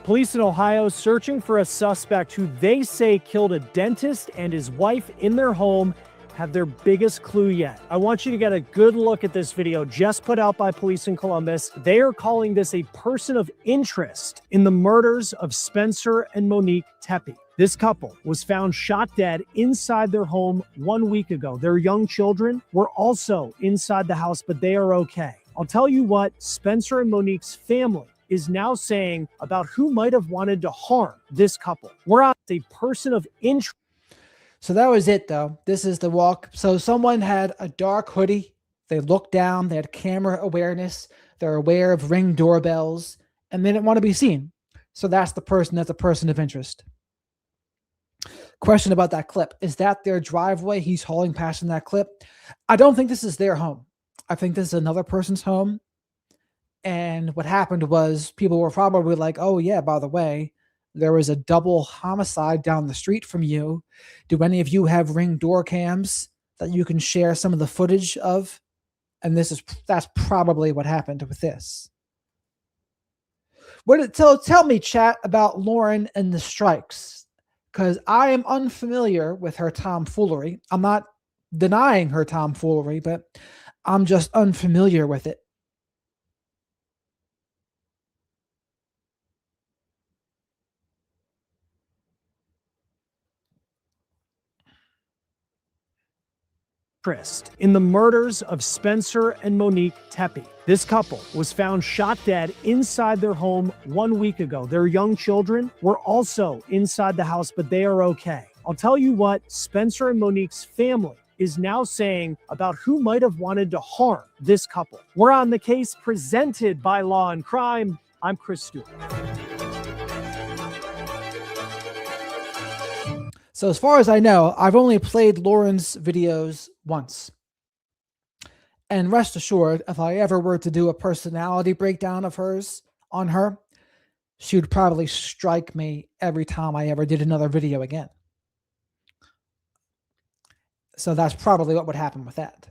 Police in Ohio searching for a suspect who they say killed a dentist and his wife in their home have their biggest clue yet. I want you to get a good look at this video just put out by police in Columbus. They are calling this a person of interest in the murders of Spencer and Monique Tepe. This couple was found shot dead inside their home 1 week ago. Their young children were also inside the house, but they are okay. I'll tell you what Spencer and Monique's family is now saying about who might have wanted to harm this couple. We're on a person of interest. So that was it, though. This is the walk. So someone had a dark hoodie. They looked down. They had camera awareness. They're aware of Ring doorbells, and they didn't want to be seen. So that's the person. That's a person of interest. Question about that clip. Is that their driveway? He's hauling past in that clip. I don't think this is their home. I think this is another person's home. And what happened was people were probably like, oh, yeah, by the way, there was a double homicide down the street from you. Do any of you have Ring door cams that you can share some of the footage of? And that's probably what happened with this. Tell me, chat, about Lauren and the strikes, because I am unfamiliar with her tomfoolery. I'm not denying her tomfoolery, but I'm just unfamiliar with it. In the murders of Spencer and Monique Tepe. This couple was found shot dead inside their home 1 week ago. Their young children were also inside the house, but they are okay. I'll tell you what Spencer and Monique's family is now saying about who might have wanted to harm this couple. We're on the case presented by Law and Crime. I'm Chris Stewart. So as far as I know, I've only played Lauren's videos once. And rest assured, if I ever were to do a personality breakdown of hers on her, she would probably strike me every time I ever did another video again. So that's probably what would happen with that.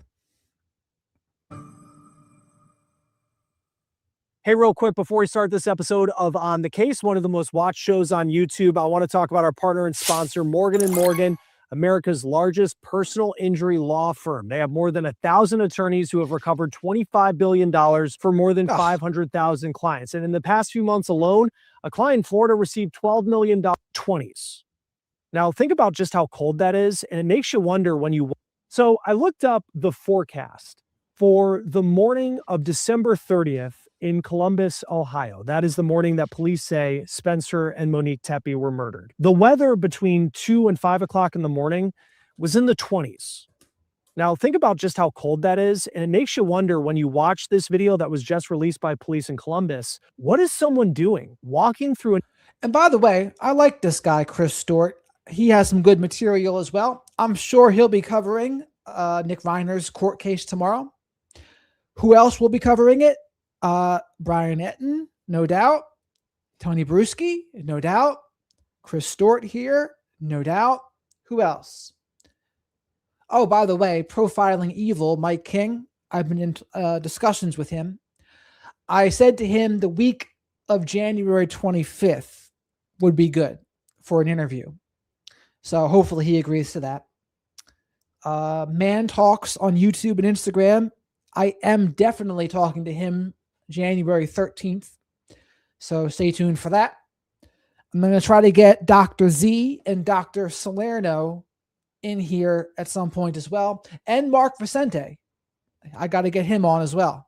Hey, real quick, before we start this episode of On the Case, one of the most watched shows on YouTube, I want to talk about our partner and sponsor, Morgan & Morgan, America's largest personal injury law firm. They have more than 1,000 attorneys who have recovered $25 billion for more than 500,000 clients. And in the past few months alone, a client in Florida received $12 million 20s. Now, think about just how cold that is, and it makes you wonder when you... So I looked up the forecast for the morning of December 30th, in Columbus, Ohio. That is the morning that police say Spencer and Monique Tepe were murdered. The weather between 2 and 5 o'clock in the morning was in the 20s. Now, think about just how cold that is, and it makes you wonder when you watch this video that was just released by police in Columbus, what is someone doing? Walking through And by the way, I like this guy, Chris Stewart. He has some good material as well. I'm sure he'll be covering Nick Reiner's court case tomorrow. Who else will be covering it? Brian Etten, no doubt. Tony Bruschi, no doubt. Chris Stewart here, no doubt. Who else? Oh, by the way, Profiling Evil, Mike King. I've been in discussions with him. I said to him the week of January 25th would be good for an interview. So hopefully he agrees to that. Man Talks on YouTube and Instagram. I am definitely talking to him January 13th. So stay tuned for that. I'm going to try to get Dr. Z and Dr. Salerno in here at some point as well. And Mark Vicente. I got to get him on as well.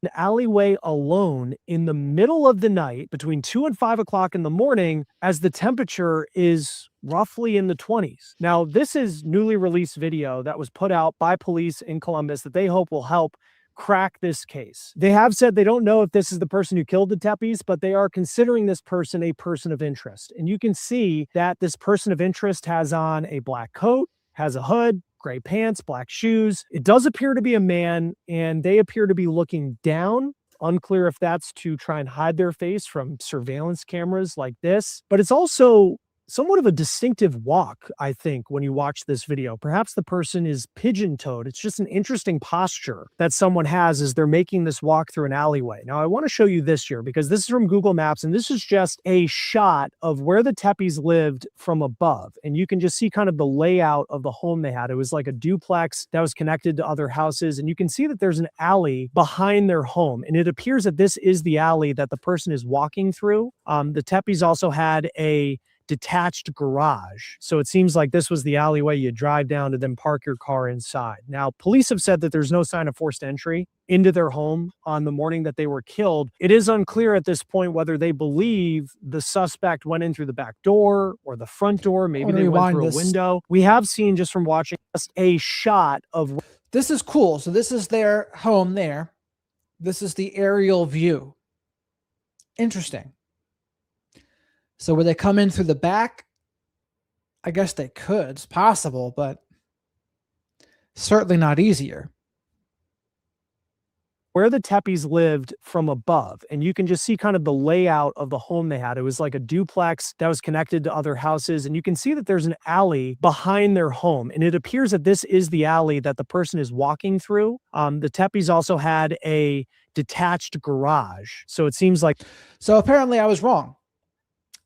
An alleyway alone in the middle of the night between 2 and 5 o'clock in the morning as the temperature is roughly in the 20s. Now, this is newly released video that was put out by police in Columbus that they hope will help crack this case. They have said they don't know if this is the person who killed the Tepes, but they are considering this person a person of interest. And you can see that this person of interest has on a black coat, has a hood, gray pants, black shoes. It does appear to be a man, and they appear to be looking down. Unclear if that's to try and hide their face from surveillance cameras like this, but it's also somewhat of a distinctive walk, I think, when you watch this video. Perhaps the person is pigeon-toed. It's just an interesting posture that someone has as they're making this walk through an alleyway. Now, I want to show you this here because this is from Google Maps, and this is just a shot of where the Tepes lived from above. And you can just see kind of the layout of the home they had. It was like a duplex that was connected to other houses, and you can see that there's an alley behind their home, and it appears that this is the alley that the person is walking through. The Tepes also had a detached garage. So it seems like this was the alleyway you drive down to then park your car inside. Now, police have said that there's no sign of forced entry into their home on the morning that they were killed. It is unclear at this point whether they believe the suspect went in through the back door or the front door. Maybe they went through a window. We have seen just from watching just a shot of... This is cool. So this is their home there. This is the aerial view. Interesting. So would they come in through the back? I guess they could. It's possible, but certainly not easier. Where the Tepes lived from above, and you can just see kind of the layout of the home they had. It was like a duplex that was connected to other houses, and you can see that there's an alley behind their home, and it appears that this is the alley that the person is walking through. The Tepes also had a detached garage, so it seems like... So apparently I was wrong,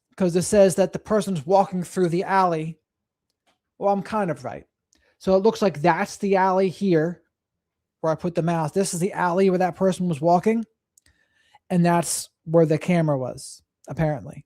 because it says that the person's walking through the alley. Well, I'm kind of right. So it looks like that's the alley here where I put the mouse. This is the alley where that person was walking. And that's where the camera was, apparently.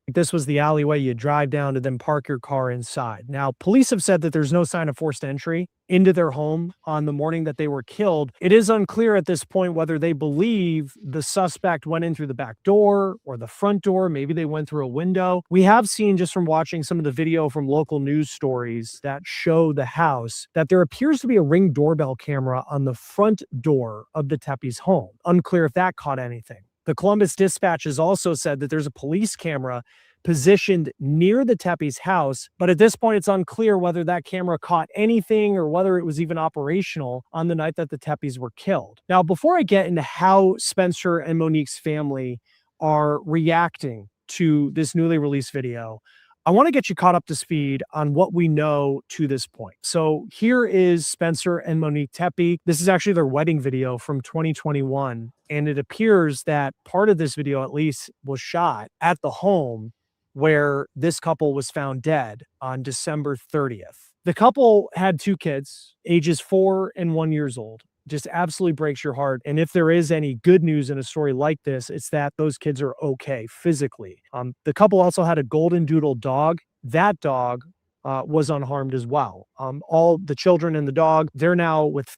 This was the alleyway you drive down to then park your car inside. Now, police have said that there's no sign of forced entry into their home on the morning that they were killed. It is unclear at this point whether they believe the suspect went in through the back door or the front door. Maybe they went through a window. We have seen just from watching some of the video from local news stories that show the house that there appears to be a Ring doorbell camera on the front door of the Tepes home. Unclear if that caught anything. The Columbus Dispatch has also said that there's a police camera positioned near the Tepes house, but at this point, it's unclear whether that camera caught anything or whether it was even operational on the night that the Tepes were killed. Now, before I get into how Spencer and Monique's family are reacting to this newly released video, I want to get you caught up to speed on what we know to this point. So here is Spencer and Monique Tepe. This is actually their wedding video from 2021. And it appears that part of this video, at least, was shot at the home where this couple was found dead on December 30th. The couple had 2 kids, ages 4 and 1 years old. Just absolutely breaks your heart. And if there is any good news in a story like this, it's that those kids are okay physically. The couple also had a golden doodle dog. That dog was unharmed as well. All the children and the dog, they're now with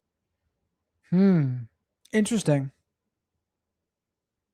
Interesting.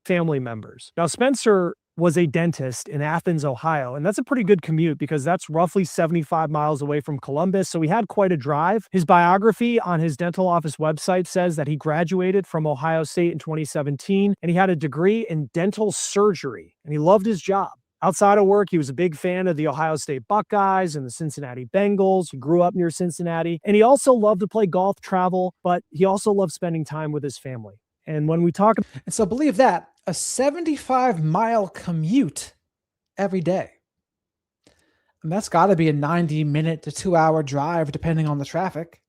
family members. Now, Spencer was a dentist in Athens, Ohio. And that's a pretty good commute because that's roughly 75 miles away from Columbus. So he had quite a drive. His biography on his dental office website says that he graduated from Ohio State in 2017 and he had a degree in dental surgery and he loved his job. Outside of work, he was a big fan of the Ohio State Buckeyes and the Cincinnati Bengals. He grew up near Cincinnati, and he also loved to play golf, travel, but he also loved spending time with his family. And when we talk, and so believe that, a 75-mile commute every day. And that's got to be a 90-minute to 2-hour drive, depending on the traffic.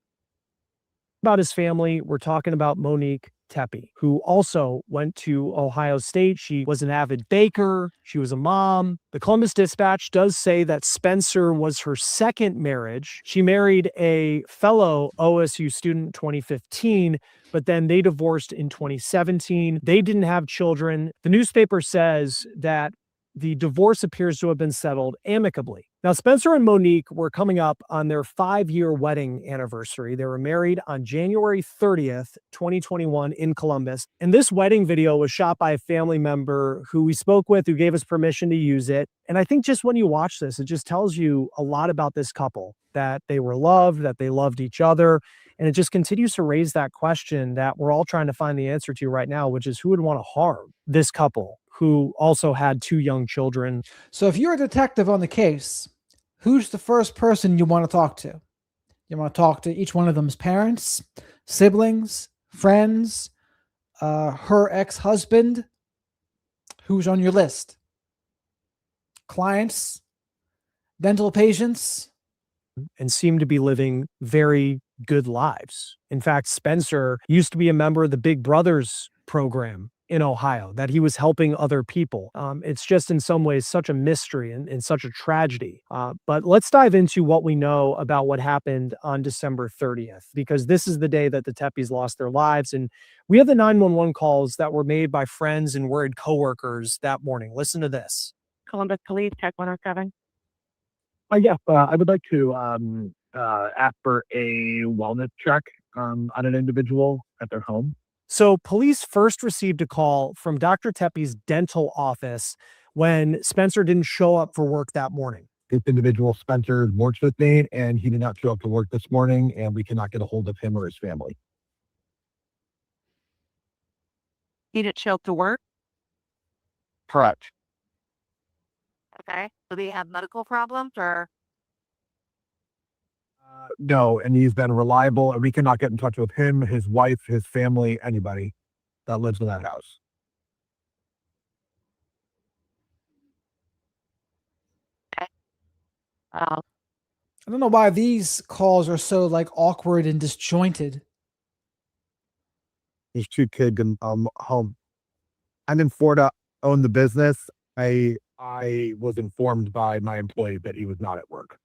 About his family, we're talking about Monique Tepe, who also went to Ohio State. She was an avid baker. She was a mom. The Columbus Dispatch does say that Spencer was her second marriage. She married a fellow OSU student in 2015, but then they divorced in 2017. They didn't have children. The newspaper says that the divorce appears to have been settled amicably. Now, Spencer and Monique were coming up on their 5-year wedding anniversary. They were married on January 30th, 2021 in Columbus. And this wedding video was shot by a family member who we spoke with, who gave us permission to use it. And I think just when you watch this, it just tells you a lot about this couple, that they were loved, that they loved each other. And it just continues to raise that question that we're all trying to find the answer to right now, which is who would want to harm this couple who also had 2 young children. So if you're a detective on the case, who's the first person you want to talk to? You want to talk to each one of them's parents, siblings, friends, her ex-husband? Who's on your list? Clients, dental patients? And seem to be living very good lives. In fact, Spencer used to be a member of the Big Brothers program in Ohio, that he was helping other people. It's just in some ways such a mystery and such a tragedy. But let's dive into what we know about what happened on December 30th, because this is the day that the Tepes lost their lives. And we have the 911 calls that were made by friends and worried coworkers that morning. Listen to this. Columbus Police, check 107. I would like to ask for a wellness check on an individual at their home. So police first received a call from Dr. Tepe's dental office when Spencer didn't show up for work that morning. This individual, Spencer, works with me, and he did not show up to work this morning, and we cannot get a hold of him or his family. He didn't show up to work? Correct. Okay. Do they have medical problems or? No, and he's been reliable, and we cannot get in touch with him, his wife, his family, anybody that lives in that house. I don't know why these calls are so awkward and disjointed. There's 2 kids in home. I'm in Florida, own the business. I was informed by my employee that he was not at work,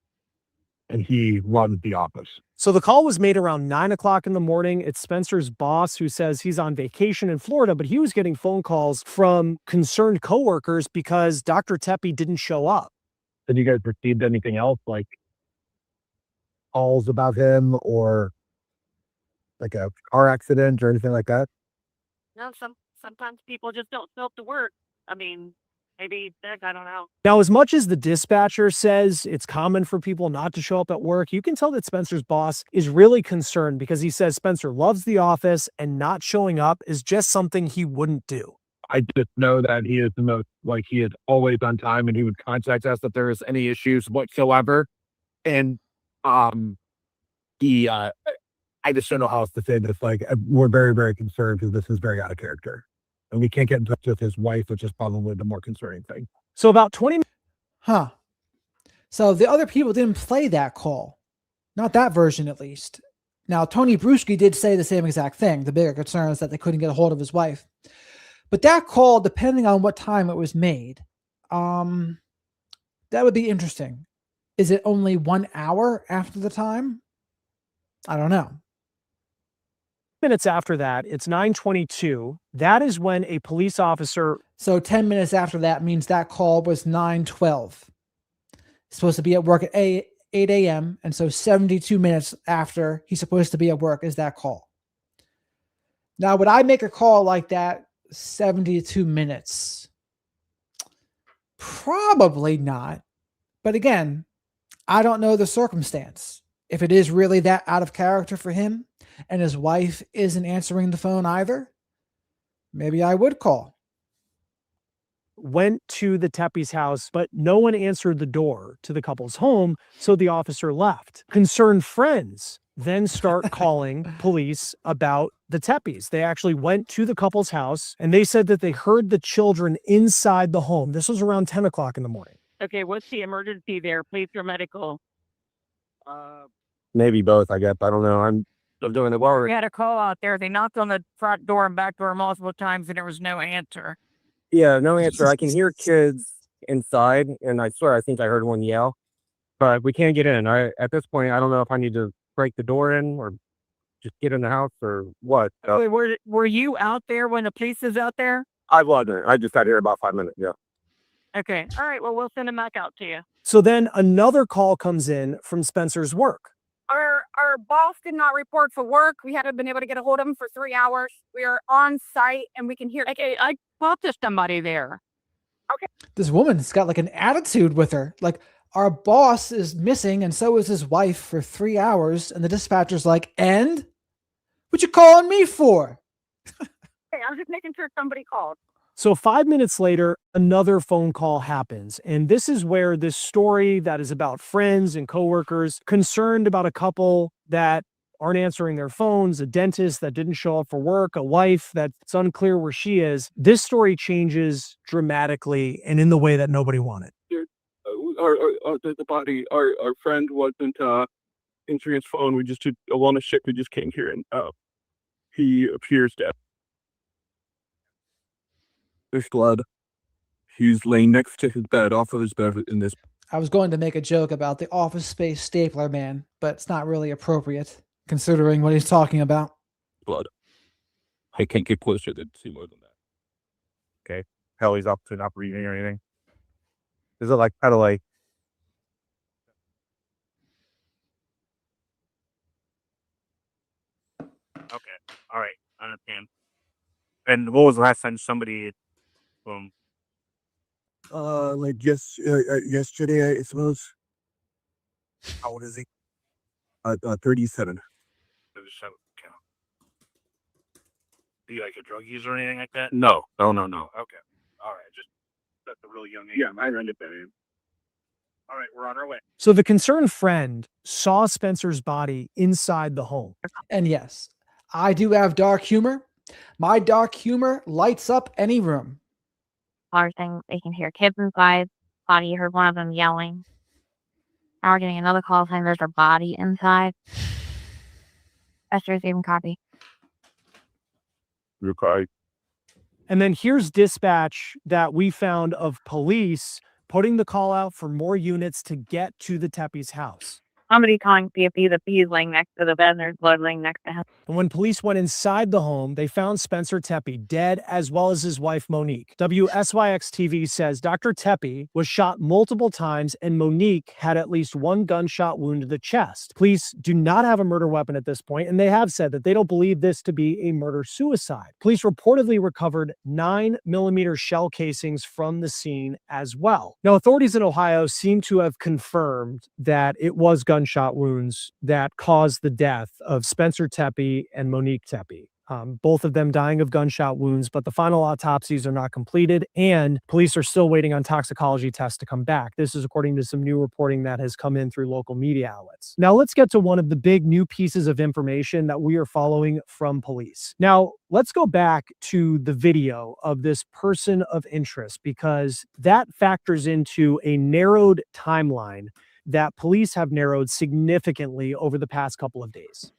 and he runs the office. So the call was made around 9 o'clock in the morning. It's Spencer's boss who says he's on vacation in Florida, but he was getting phone calls from concerned coworkers because Dr. Tepe didn't show up. Have you guys received anything else, like calls about him or like a car accident or anything like that? No, sometimes people just don't show up to work. I mean, maybe sick, I don't know. Now, as much as the dispatcher says it's common for people not to show up at work, you can tell that Spencer's boss is really concerned because he says Spencer loves the office and not showing up is just something he wouldn't do. I just know that he is the most, he is always on time, and he would contact us if there is any issues whatsoever. And I just don't know how else to say this. We're very, very concerned because this is very out of character. And we can't get in touch with his wife, which is probably the more concerning thing. So about 20 Huh. So the other people didn't play that call. Not that version, at least. Now, Tony Bruschi did say the same exact thing. The bigger concern is that they couldn't get a hold of his wife. But that call, depending on what time it was made, that would be interesting. Is it only 1 hour after the time? I don't know. minutes after that, it's 9:22. That is when a police officer. So 10 minutes after that means that call was 9:12. Supposed to be at work at 8 a.m. And so 72 minutes after he's supposed to be at work is that call. Now, would I make a call like that 72 minutes? Probably not. But again, I don't know the circumstance. If it is really that out of character for him and his wife isn't answering the phone either, maybe I would call. Went to the Tepe's house, but no one answered the door to the couple's home, so the officer left. Concerned friends then start calling police about the Tepes. They actually went to the couple's house, and they said that they heard the children inside the home. This was around 10 o'clock in the morning. Okay, what's the emergency there? Please for medical. Maybe both, I guess. I don't know. I'm doing the work. We had a call out there. They knocked on the front door and back door multiple times, and there was no answer. Yeah, no answer. I can hear kids inside, and I swear I think I heard one yell, but we can't get in. At this point, I don't know if I need to break the door in or just get in the house or what. Wait, were you out there when the police is out there? I wasn't. I just got here about 5 minutes. Yeah. Okay. All right. Well, we'll send them back out to you. So then another call comes in from Spencer's work. Our boss did not report for work. We haven't been able to get a hold of him for 3 hours. We are on site and we can hear. Okay, I talked to somebody there. Okay. This woman's got like an attitude with her. Like, our boss is missing and so is his wife for 3 hours. And the dispatcher's like, and? What you calling me for? Hey, I was just making sure somebody called. So 5 minutes later, another phone call happens. And this is where this story that is about friends and coworkers concerned about a couple that aren't answering their phones, a dentist that didn't show up for work, a wife that's unclear where she is. This story changes dramatically and in the way that nobody wanted. The body, our friend wasn't answering his phone. We just did a wellness check. We just came here and he appears dead. There's blood. He's laying next to his bed, off of his bed in this. I was going to make a joke about the Office Space stapler man, but it's not really appropriate considering what he's talking about. Blood. I can't get closer to see more than that. Okay. Hell, he's up to not breathing or anything. Is it like kind of like? Okay. All right. I understand. And what was the last time somebody Like yesterday, I suppose. How old is he? 37. Okay. Are you like a drug user or anything like that? No. Okay. All right. Just that's a really young age. Yeah, I ran it there. All right. We're on our way. So the concerned friend saw Spencer's body inside the home. And yes, I do have dark humor. My dark humor lights up any room. Other thing, they can hear kids inside. Body, you heard one of them yelling. Now we're getting another call saying there's a body inside. Esther's even copy. Okay. And then here's dispatch that we found of police putting the call out for more units to get to the Tepe's house. Somebody calling CFP, the P is laying next to the bed and there's blood laying next to him. And when police went inside the home, they found Spencer Tepe dead, as well as his wife, Monique. WSYX TV says Dr. Tepe was shot multiple times and Monique had at least one gunshot wound to the chest. Police do not have a murder weapon at this point, and they have said that they don't believe this to be a murder-suicide. Police reportedly recovered 9mm shell casings from the scene as well. Now, authorities in Ohio seem to have confirmed that it was gunshot wounds that caused the death of Spencer Tepe and Monique Tepe. Both of them dying of gunshot wounds, but the final autopsies are not completed, and police are still waiting on toxicology tests to come back. This is according to some new reporting that has come in through local media outlets. Now, let's get to one of the big new pieces of information that we are following from police. Now, let's go back to the video of this person of interest, because that factors into a narrowed timeline that police have narrowed significantly over the past couple of days.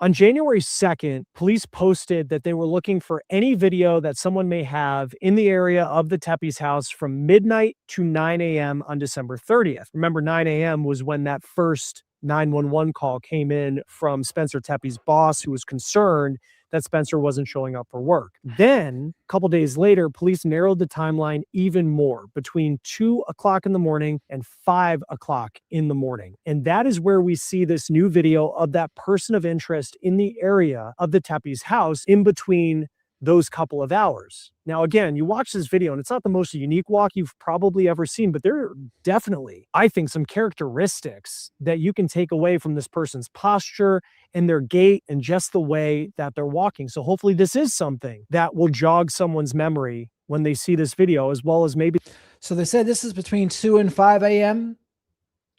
On January 2nd, police posted that they were looking for any video that someone may have in the area of the Tepe's house from midnight to 9 a.m. on December 30th. Remember, 9 a.m. was when that first 911 call came in from Spencer Tepe's boss, who was concerned that Spencer wasn't showing up for work. Then, a couple days later, police narrowed the timeline even more, between 2 o'clock in the morning and 5 o'clock in the morning. And that is where we see this new video of that person of interest in the area of the Tepe's house in between those couple of hours. Now, again, you watch this video and it's not the most unique walk you've probably ever seen, but there are definitely, I think, some characteristics that you can take away from this person's posture and their gait and just the way that they're walking. So hopefully this is something that will jog someone's memory when they see this video, as well as maybe. So they said this is between 2 and 5 a.m.,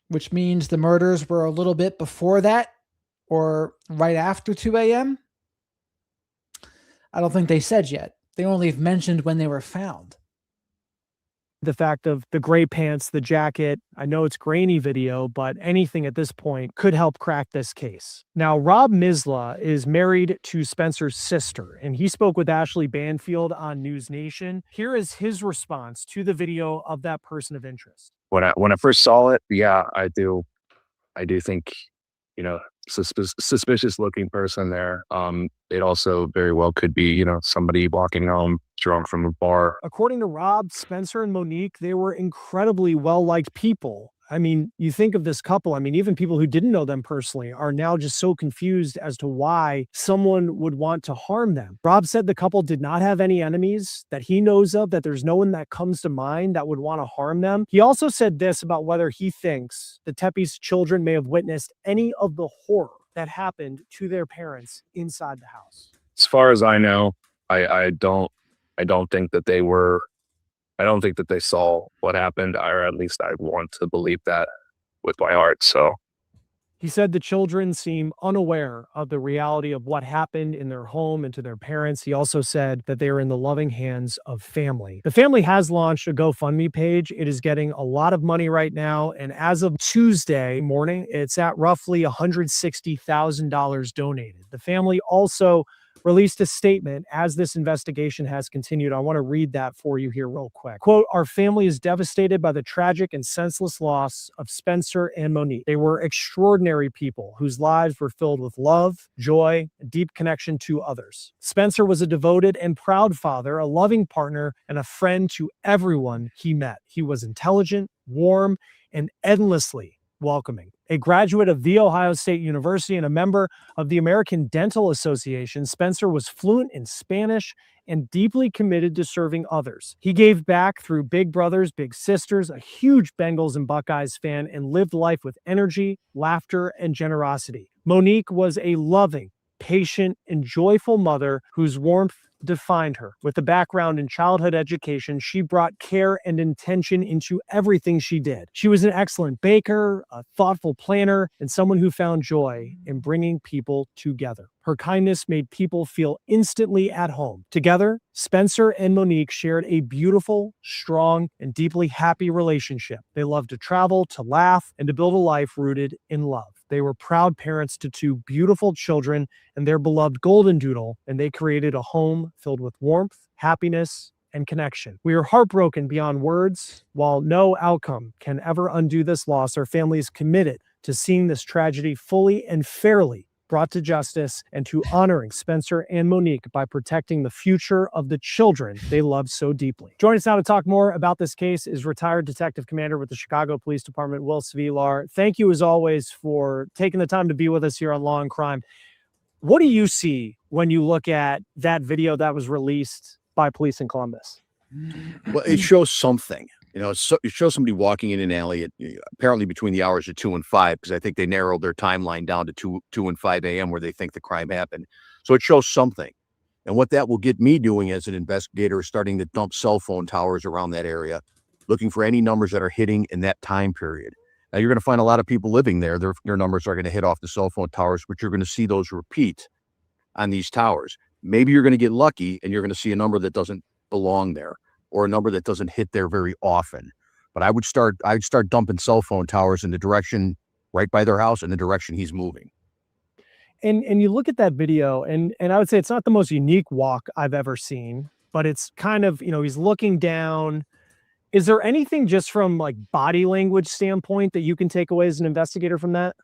which means the murders were a little bit before that or right after 2 a.m. I don't think they said yet. They only mentioned when they were found. The fact of the gray pants, the jacket, I know it's grainy video, but anything at this point could help crack this case. Now, Rob Misla is married to Spencer's sister, and he spoke with Ashley Banfield on News Nation. Here is his response to the video of that person of interest. When I first saw it, yeah, I do think, suspicious looking person there. It also very well could be, somebody walking home drunk from a bar. According to Rob, Spencer and Monique, they were incredibly well-liked people. I mean, you think of this couple, I mean, even people who didn't know them personally are now just so confused as to why someone would want to harm them. Rob said the couple did not have any enemies that he knows of, that there's no one that comes to mind that would want to harm them. He also said this about whether he thinks the Tepe's children may have witnessed any of the horror that happened to their parents inside the house. As far as I know, I don't think that I don't think that they saw what happened, or at least I want to believe that with my heart. So he said the children seem unaware of the reality of what happened in their home and to their parents. He also said that they are in the loving hands of family. The family has launched a GoFundMe page. It is getting a lot of money right now. And as of Tuesday morning, it's at roughly $160,000 donated. The family also released a statement as this investigation has continued. I want to read that for you here real quick. Quote, "Our family is devastated by the tragic and senseless loss of Spencer and Monique. They were extraordinary people whose lives were filled with love, joy, and deep connection to others. Spencer was a devoted and proud father, a loving partner, and a friend to everyone he met. He was intelligent, warm, and endlessly welcoming. A graduate of The Ohio State University and a member of the American Dental Association, Spencer was fluent in Spanish and deeply committed to serving others. He gave back through Big Brothers Big Sisters, a huge Bengals and Buckeyes fan, and lived life with energy, laughter, and generosity. Monique was a loving, patient, and joyful mother whose warmth defined her. With a background in childhood education, she brought care and intention into everything she did. She was an excellent baker, a thoughtful planner, and someone who found joy in bringing people together. Her kindness made people feel instantly at home. Together, Spencer and Monique shared a beautiful, strong, and deeply happy relationship. They loved to travel, to laugh, and to build a life rooted in love. They were proud parents to two beautiful children and their beloved golden doodle, and they created a home filled with warmth, happiness, and connection. We are heartbroken beyond words. While no outcome can ever undo this loss, our family is committed to seeing this tragedy fully and fairly brought to justice and to honoring Spencer and Monique by protecting the future of the children they love so deeply." Joining us now to talk more about this case is retired Detective Commander with the Chicago Police Department, Will Svilar. Thank you, as always, for taking the time to be with us here on Law and Crime. What do you see when you look at that video that was released by police in Columbus? Well, it shows something. It shows somebody walking in an alley at apparently between the hours of 2 and 5, because I think they narrowed their timeline down to 2 and 5 a.m. where they think the crime happened. So it shows something. And what that will get me doing as an investigator is starting to dump cell phone towers around that area, looking for any numbers that are hitting in that time period. Now, you're going to find a lot of people living there. Their numbers are going to hit off the cell phone towers, but you're going to see those repeat on these towers. Maybe you're going to get lucky and you're going to see a number that doesn't belong there, or a number that doesn't hit there very often. But I'd start dumping cell phone towers in the direction right by their house and the direction he's moving. And you look at that video, and I would say it's not the most unique walk I've ever seen, but it's kind of, he's looking down. Is there anything just from like body language standpoint that you can take away as an investigator from that?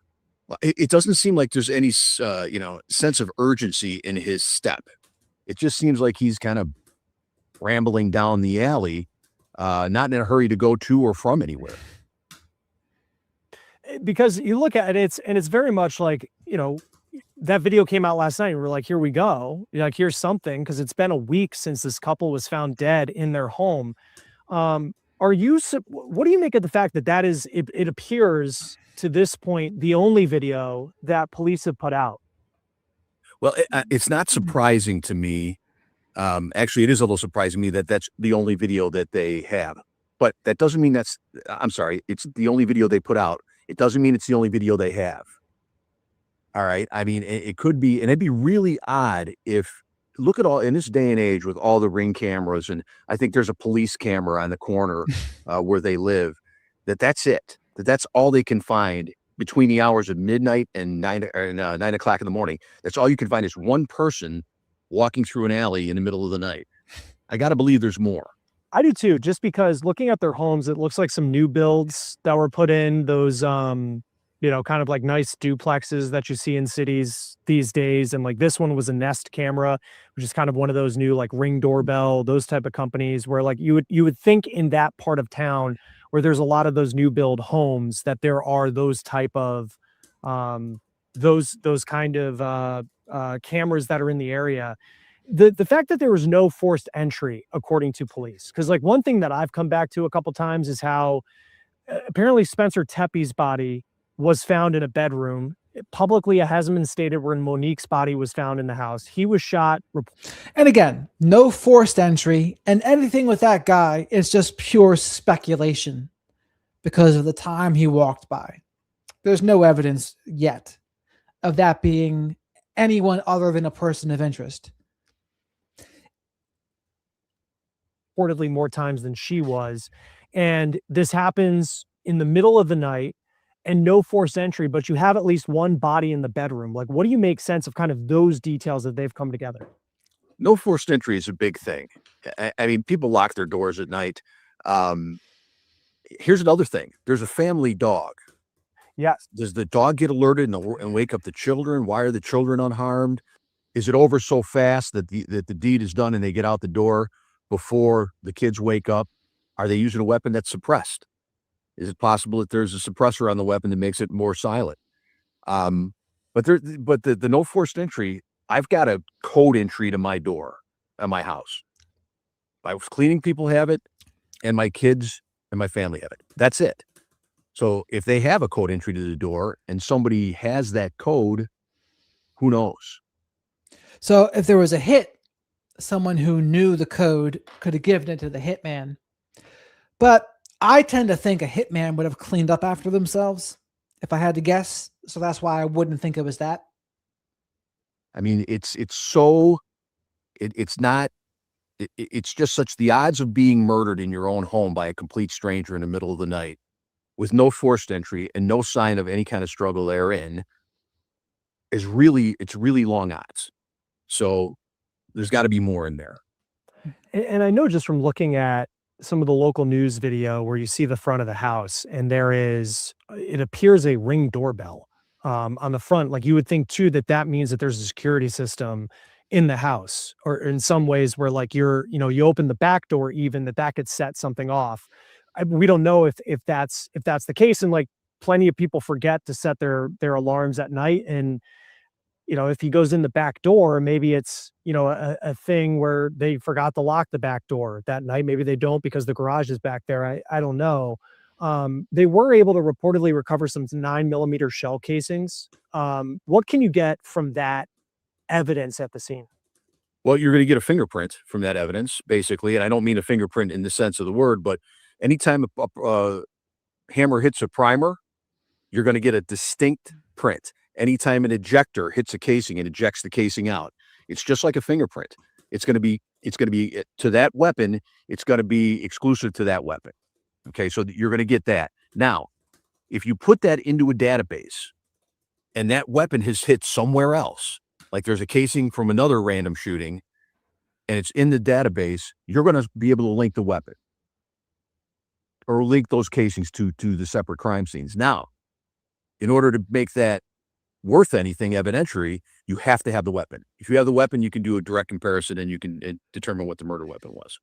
Well, it doesn't seem like there's any, sense of urgency in his step. It just seems like he's kind of rambling down the alley, not in a hurry to go to or from anywhere. Because you look at it, it's very much like, that video came out last night and we're like, here we go. You're like, here's something, because it's been a week since this couple was found dead in their home. What do you make of the fact that it appears to this point the only video that police have put out? Well, it's not surprising to me. Actually, it is a little surprising to me that that's the only video that they have. But that doesn't mean I'm sorry, it's the only video they put out. It doesn't mean it's the only video they have. All right. I mean, it could be, and it'd be really odd if, look at all, in this day and age with all the Ring cameras, and I think there's a police camera on the corner where they live, that's it. That's all they can find between the hours of midnight and 9 o'clock in the morning. That's all you can find is one person walking through an alley in the middle of the night. I got to believe there's more. I do too, just because looking at their homes, it looks like some new builds that were put in, those, kind of like nice duplexes that you see in cities these days. And like this one was a Nest camera, which is kind of one of those new like Ring doorbell, those type of companies where like you would think in that part of town where there's a lot of those new build homes that there are those type of those kind of cameras that are in the area. The fact that there was no forced entry, according to police, because like one thing that I've come back to a couple times is how apparently Spencer Tepe's body was found in a bedroom. Publicly, it hasn't been stated when Monique's body was found in the house. He was shot. And again, no forced entry, and anything with that guy is just pure speculation because of the time he walked by. There's no evidence yet of that being anyone other than a person of interest. Reportedly more times than she was. And this happens in the middle of the night and no forced entry, but you have at least one body in the bedroom. Like, what do you make sense of kind of those details that they've come together? No forced entry is a big thing. I mean, people lock their doors at night. Here's another thing. There's a family dog. Yes. Does the dog get alerted and wake up the children? Why are the children unharmed? Is it over so fast that the deed is done and they get out the door before the kids wake up? Are they using a weapon that's suppressed? Is it possible that there's a suppressor on the weapon that makes it more silent? But the no forced entry, I've got a code entry to my door at my house. I was cleaning people have it, and my kids and my family have it. That's it. So if they have a code entry to the door and somebody has that code, who knows? So if there was a hit, someone who knew the code could have given it to the hitman. But I tend to think a hitman would have cleaned up after themselves, if I had to guess. So that's why I wouldn't think it was that. I mean, it's just such the odds of being murdered in your own home by a complete stranger in the middle of the night with no forced entry and no sign of any kind of struggle therein it's really long odds. So there's got to be more in there. And I know just from looking at some of the local news video where you see the front of the house and it appears a Ring doorbell on the front. Like you would think too, that means that there's a security system in the house, or in some ways where like you open the back door, even that could set something off. We don't know if that's the case. And like plenty of people forget to set their alarms at night. And if he goes in the back door, maybe it's, a thing where they forgot to lock the back door that night. Maybe they don't because the garage is back there. I don't know. They were able to reportedly recover some 9mm shell casings. What can you get from that evidence at the scene? Well, you're going to get a fingerprint from that evidence, basically. And I don't mean a fingerprint in the sense of the word, but anytime a hammer hits a primer, you're going to get a distinct print. Anytime an ejector hits a casing and ejects the casing out, it's just like a fingerprint. It's going to be to that weapon. It's going to be exclusive to that weapon. Okay. So you're going to get that. Now, if you put that into a database and that weapon has hit somewhere else, like there's a casing from another random shooting and it's in the database, you're going to be able to link the weapon or link those casings to the separate crime scenes. Now, in order to make that worth anything evidentiary, you have to have the weapon. If you have the weapon, you can do a direct comparison and you can determine what the murder weapon was.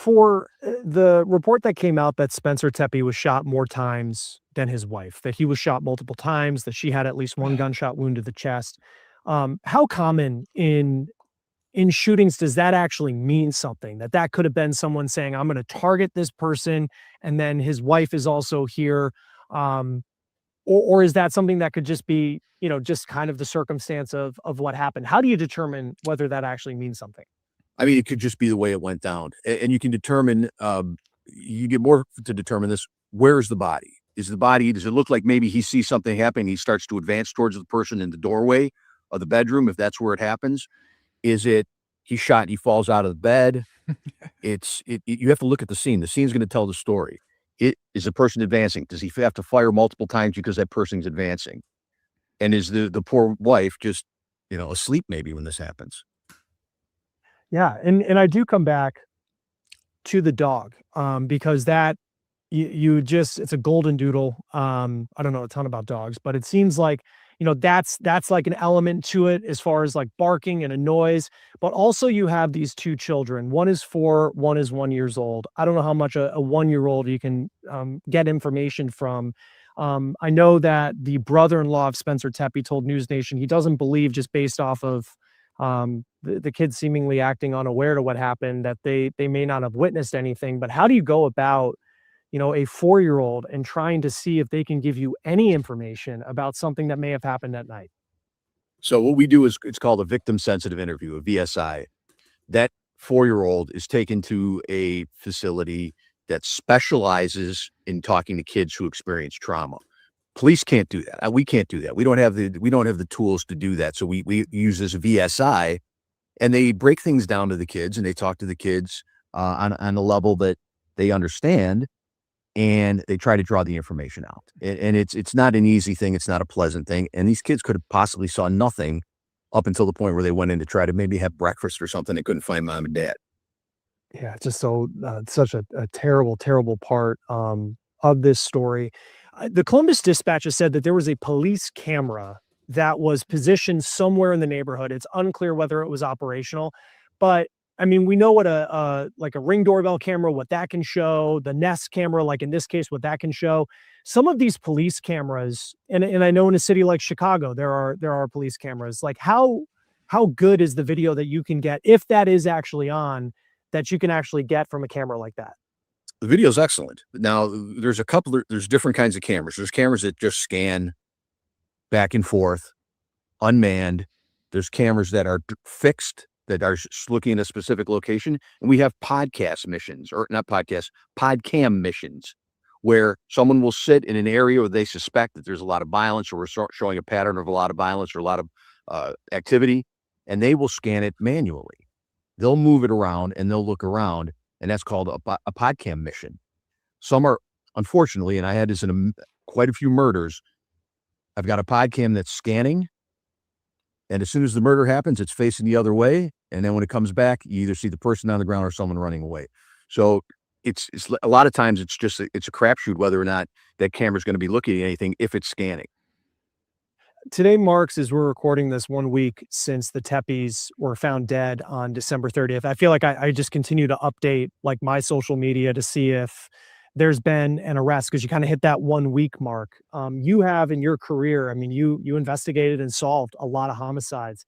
For the report that came out that Spencer Tepe was shot more times than his wife, that he was shot multiple times, that she had at least one gunshot wound to the chest. How common in shootings does that actually mean something? That could have been someone saying, "I'm going to target this person," and then his wife is also here, or is that something that could just be, just kind of the circumstance of what happened? How do you determine whether that actually means something? I mean, it could just be the way it went down. And you can determine, you get more to determine this. Where's the body? Does it look like maybe he sees something happening? He starts to advance towards the person in the doorway of the bedroom, if that's where it happens. Is it he's shot and he falls out of the bed? You have to look at the scene. The scene's going to tell the story. Is the person advancing? Does he have to fire multiple times because that person's advancing? And is the poor wife just, asleep maybe when this happens? Yeah, and I do come back to the dog, because that you just it's a golden doodle. I don't know a ton about dogs, but it seems like, that's like an element to it as far as like barking and a noise. But also you have these two children. One is 4, one is 1 years old. I don't know how much a 1-year-old you can get information from. I know that the brother-in-law of Spencer Tepe told News Nation he doesn't believe, just based off of the kids seemingly acting unaware to what happened, that they may not have witnessed anything. But how do you go about, a 4-year-old and trying to see if they can give you any information about something that may have happened at night? So what we do is it's called a victim sensitive interview, a VSI. That 4-year-old is taken to a facility that specializes in talking to kids who experience trauma. Police can't do that. We can't do that. We don't have the tools to do that. So we use this VSI, and they break things down to the kids, and they talk to the kids on a level that they understand, and they try to draw the information out. And it's not an easy thing. It's not a pleasant thing. And these kids could have possibly saw nothing up until the point where they went in to try to maybe have breakfast or something. They couldn't find mom and dad. Yeah, it's just so such a terrible, terrible part of this story. The Columbus Dispatch has said that there was a police camera that was positioned somewhere in the neighborhood. It's unclear whether it was operational, but I mean, we know what a Ring doorbell camera, what that can show, the Nest camera, like in this case, what that can show. Some of these police cameras, and I know in a city like Chicago, there are police cameras. Like how good is the video that you can get, if that is actually on, that you can actually get from a camera like that? The video is excellent. Now, there's different kinds of cameras. There's cameras that just scan back and forth, unmanned. There's cameras that are fixed, that are looking at a specific location. And we have podcast missions, or not podcasts, podcam missions, where someone will sit in an area where they suspect that there's a lot of violence, or we're showing a pattern of a lot of violence or a lot of activity, and they will scan it manually. They'll move it around and they'll look around, and that's called a podcam mission. Some are, unfortunately, and I had this in quite a few murders, I've got a podcam that's scanning, and as soon as the murder happens, it's facing the other way. And then when it comes back, you either see the person on the ground or someone running away. So it's a lot of times it's a crapshoot whether or not that camera is going to be looking at anything if it's scanning. Today marks, as we're recording this, 1 week since the Tepes were found dead on December 30th. I feel like I just continue to update like my social media to see if there's been an arrest, because you kind of hit that 1 week mark. You have in your career, I mean, you investigated and solved a lot of homicides.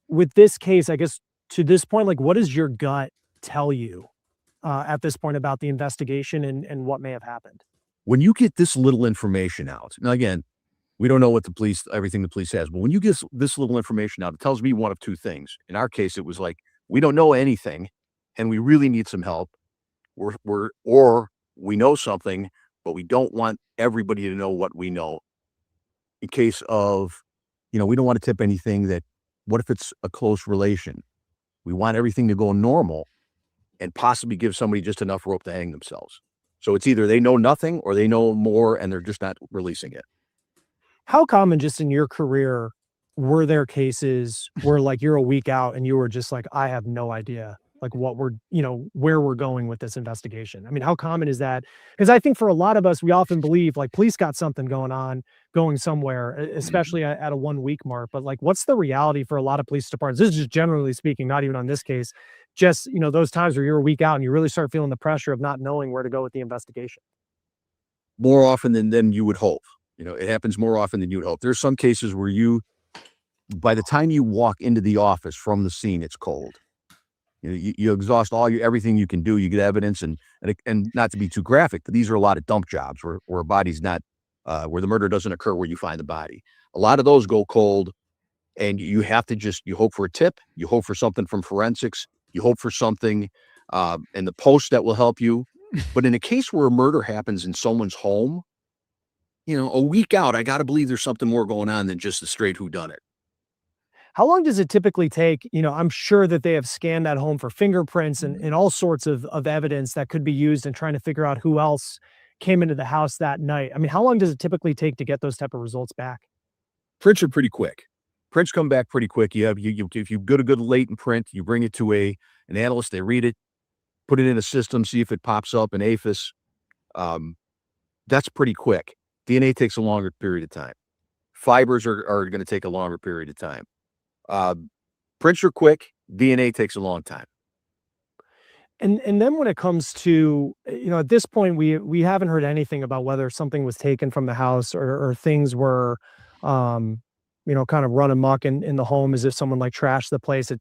With this case, I guess to this point, like what does your gut tell you at this point about the investigation and what may have happened? When you get this little information out, now again, we don't know what everything the police has, but when you get this little information out, it tells me one of two things. In our case, it was like, we don't know anything and we really need some help. Or we know something, but we don't want everybody to know what we know. In case of, we don't want to tip anything that, what if it's a close relation? We want everything to go normal and possibly give somebody just enough rope to hang themselves. So it's either they know nothing or they know more and they're just not releasing it. How common just in your career were there cases where like you're a week out and you were just like, I have no idea like what where we're going with this investigation? I mean, how common is that? Because I think for a lot of us, we often believe like police got something going somewhere, especially at a 1 week mark. But like, what's the reality for a lot of police departments? This is just generally speaking, not even on this case, just, those times where you're a week out and you really start feeling the pressure of not knowing where to go with the investigation? More often than you would hope. It happens more often than you would hope. There's some cases where by the time you walk into the office from the scene, it's cold. You exhaust everything you can do. You get evidence, and not to be too graphic, but these are a lot of dump jobs where a body's not, where the murder doesn't occur where you find the body. A lot of those go cold, and you have to you hope for a tip. You hope for something from forensics. You hope for something in the post that will help you. But in a case where a murder happens in someone's home, a week out, I got to believe there's something more going on than just a straight whodunit. How long does it typically take? I'm sure that they have scanned that home for fingerprints and all sorts of evidence that could be used in trying to figure out who else came into the house that night. I mean, how long does it typically take to get those type of results back? Prints are pretty quick. Prints come back pretty quick. If you get a good latent print, you bring it to an analyst, they read it, put it in a system, see if it pops up in APHIS. That's pretty quick. DNA takes a longer period of time. Fibers are going to take a longer period of time. Prints are quick. DNA takes a long time. And then when it comes to, at this point, we haven't heard anything about whether something was taken from the house or things were, kind of run amok in the home as if someone like trashed the place.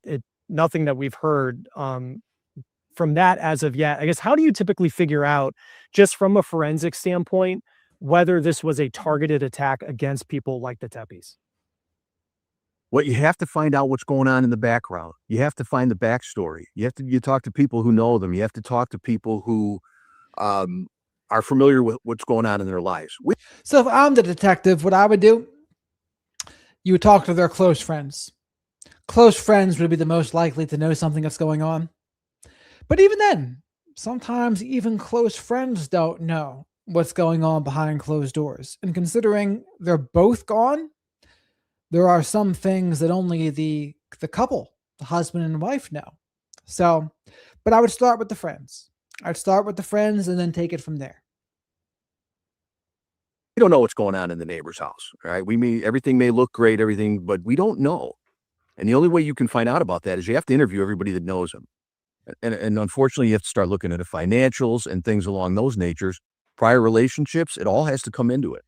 Nothing that we've heard from that as of yet. I guess, how do you typically figure out, just from a forensic standpoint, whether this was a targeted attack against people like the Tepes? Well, you have to find out what's going on in the background. You have to find the backstory. You talk to people who know them. You have to talk to people who are familiar with what's going on in their lives. So if I'm the detective, what I would do, you would talk to their close friends. Close friends would be the most likely to know something that's going on. But even then, sometimes even close friends don't know what's going on behind closed doors. And considering they're both gone, there are some things that only the couple, the husband and wife, know. So, but I would start with the friends. I'd start with the friends and then take it from there. We don't know what's going on in the neighbor's house, right? Everything may look great, but we don't know. And the only way you can find out about that is you have to interview everybody that knows them. And unfortunately, you have to start looking at the financials and things along those natures. Prior relationships, it all has to come into it.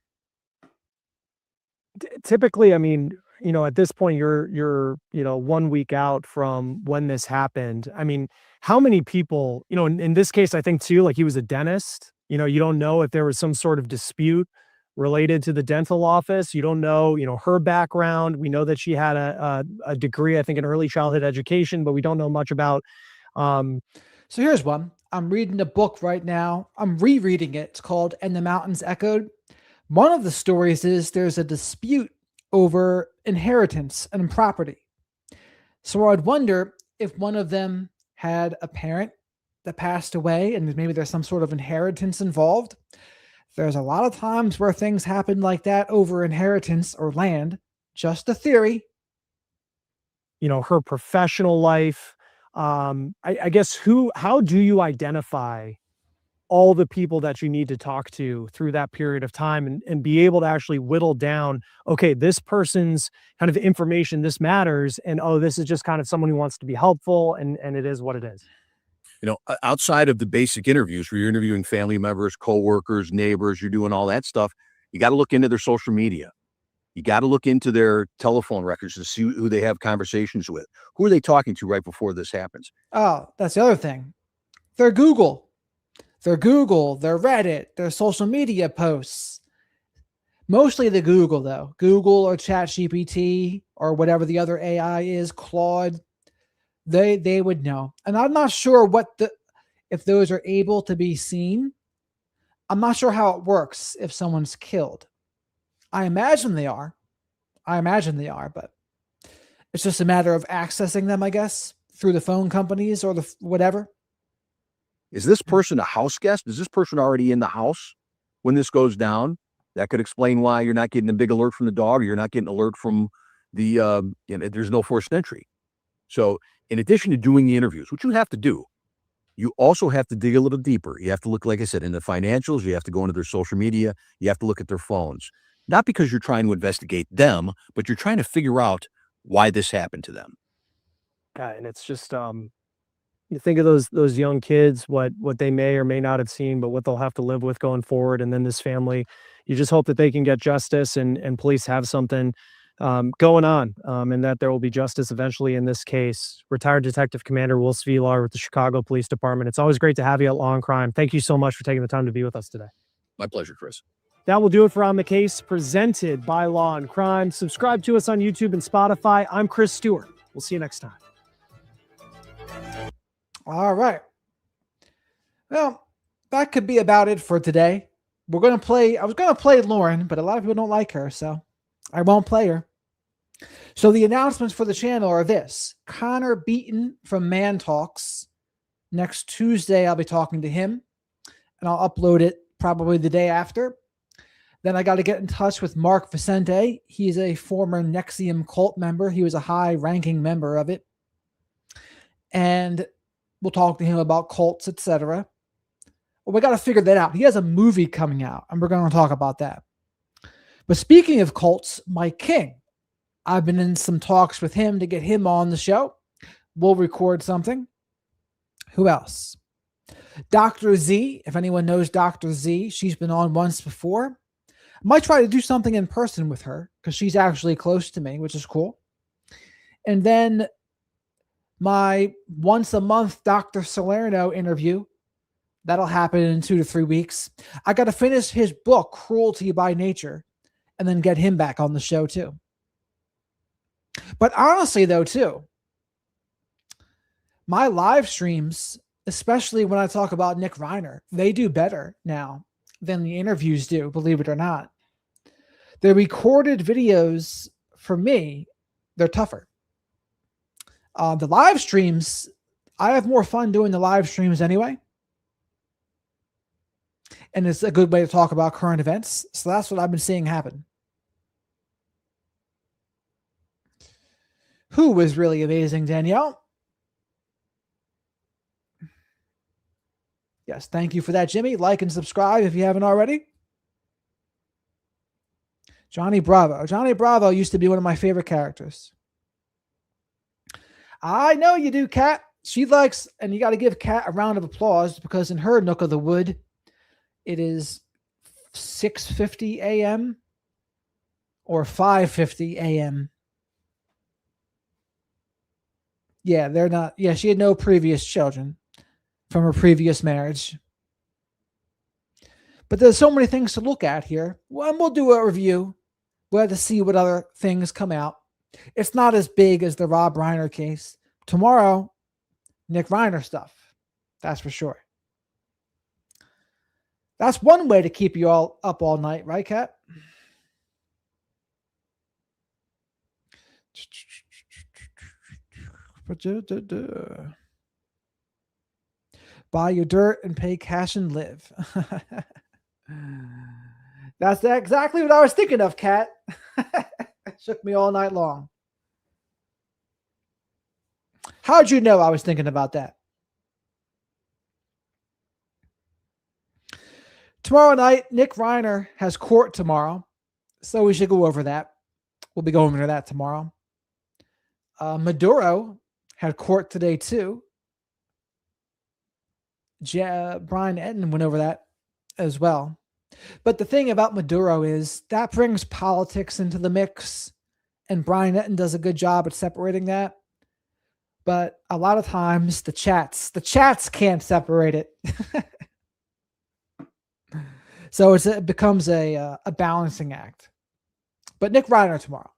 Typically, I mean, at this point, you're 1 week out from when this happened. I mean, how many people, in this case, I think too, like, he was a dentist. You don't know if there was some sort of dispute related to the dental office. You don't know, her background. We know that she had a degree, I think, in early childhood education, but we don't know much about. So here's one. I'm reading a book right now. I'm rereading it. It's called And the Mountains Echoed. One of the stories is there's a dispute over inheritance and property. So I'd wonder if one of them had a parent that passed away and maybe there's some sort of inheritance involved. There's a lot of times where things happen like that over inheritance or land. Just a theory. Her professional life. I guess how do you identify all the people that you need to talk to through that period of time and be able to actually whittle down, okay, this person's kind of information, this matters. And, this is just kind of someone who wants to be helpful, and it is what it is. Outside of the basic interviews where you're interviewing family members, coworkers, neighbors, you're doing all that stuff, you got to look into their social media. You got to look into their telephone records to see who they have conversations with. Who are they talking to right before this happens? Oh, that's the other thing. Their Google, their Reddit, their social media posts. Mostly the Google, though. Google or ChatGPT or whatever the other AI is, Claude. They would know. And I'm not sure if those are able to be seen. I'm not sure how it works if someone's killed. I imagine they are, but it's just a matter of accessing them, I guess, through the phone companies or the whatever. Is this person a house guest? Is this person already in the house when this goes down? That could explain why you're not getting a big alert from the dog, or you're not getting an alert from the, there's no forced entry. So in addition to doing the interviews, which you have to do, you also have to dig a little deeper. You have to look, like I said, in the financials. You have to go into their social media. You have to look at their phones. Not because you're trying to investigate them, but you're trying to figure out why this happened to them. And it's just, You think of those young kids, what they may or may not have seen, but what they'll have to live with going forward. And then this family, you just hope that they can get justice and police have something going on, and that there will be justice eventually in this case. Retired Detective Commander Will Svilar with the Chicago Police Department. It's always great to have you at Law and Crime. Thank you so much for taking the time to be with us today. My pleasure, Chris. That will do it for On the Case, presented by Law and Crime. Subscribe to us on YouTube and Spotify. I'm Chris Stewart. We'll see you next time. All right. Well, that could be about it for today. I was going to play Lauren, but a lot of people don't like her, so I won't play her. So the announcements for the channel are this. Connor Beaton from Man Talks. Next Tuesday, I'll be talking to him, and I'll upload it probably the day after. Then I got to get in touch with Mark Vicente. He's a former NXIVM cult member. He was a high-ranking member of it. And we'll talk to him about cults, etc. Well, we got to figure that out. He has a movie coming out, and we're going to talk about that. But speaking of cults, Mike King, I've been in some talks with him to get him on the show. We'll record something. Who else? Dr. Z, if anyone knows Dr. Z, she's been on once before. I might try to do something in person with her because she's actually close to me, which is cool. And then my once a month Dr. Salerno interview. That'll happen in 2 to 3 weeks. I got to finish his book, Cruelty by Nature, and then get him back on the show too. But honestly, though, too, my live streams, especially when I talk about Nick Reiner, they do better now than the interviews do, believe it or not. The recorded videos, for me, they're tougher. The live streams, I have more fun doing the live streams anyway. And it's a good way to talk about current events. So that's what I've been seeing happen. Who was really amazing, Danielle? Yes, thank you for that, Jimmy. Like and subscribe if you haven't already. Johnny Bravo. Johnny Bravo used to be one of my favorite characters. I know you do, Kat. She likes, and you got to give Kat a round of applause because in her nook of the wood, it is 6:50 a.m. or 5:50 a.m. Yeah, they're not. Yeah, she had no previous children from her previous marriage. But there's so many things to look at here. Well, and we'll do a review. We'll have to see what other things come out. It's not as big as the Rob Reiner case. Tomorrow, Nick Reiner stuff. That's for sure. That's one way to keep you all up all night, right, Kat? Buy your dirt and pay cash and live. That's exactly what I was thinking of, Kat. It shook me all night long. How'd you know I was thinking about that? Tomorrow night, Nick Reiner has court tomorrow, so we should go over that. We'll be going over that tomorrow. Maduro had court today too. Brian Etten went over that as well. But the thing about Maduro is that brings politics into the mix, and Brian Etten does a good job at separating that. But a lot of times the chats can't separate it. So it becomes a balancing act. But Nick Reiner tomorrow.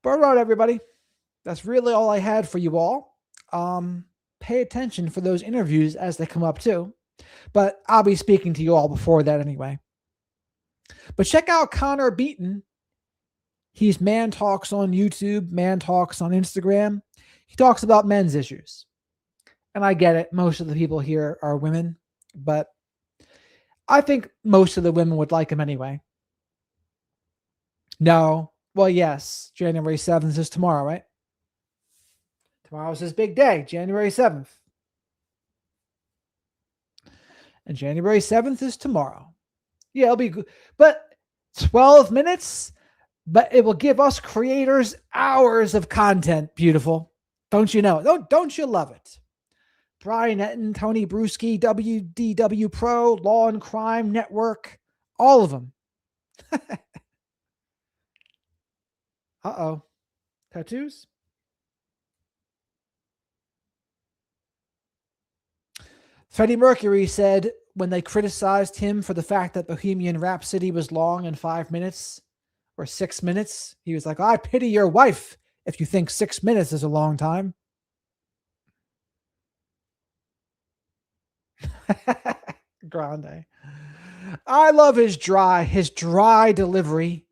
But all right, everybody. That's really all I had for you all. Pay attention for those interviews as they come up too. But I'll be speaking to you all before that anyway. But check out Connor Beaton. He's Man Talks on YouTube, Man Talks on Instagram. He talks about men's issues. And I get it. Most of the people here are women. But I think most of the women would like him anyway. No. Well, yes. January 7th is tomorrow, right? Tomorrow's his big day, January 7th. And January 7th is tomorrow. Yeah, it'll be good. But 12 minutes, but it will give us creators hours of content. Beautiful. Don't you know? Don't you love it? Brian Etten, Tony Bruschi, WDW Pro, Law and Crime Network, all of them. Uh-oh. Tattoos? Freddie Mercury said when they criticized him for the fact that Bohemian Rhapsody was long in 5 minutes or 6 minutes, he was like, I pity your wife if you think 6 minutes is a long time. Grande. I love his dry delivery.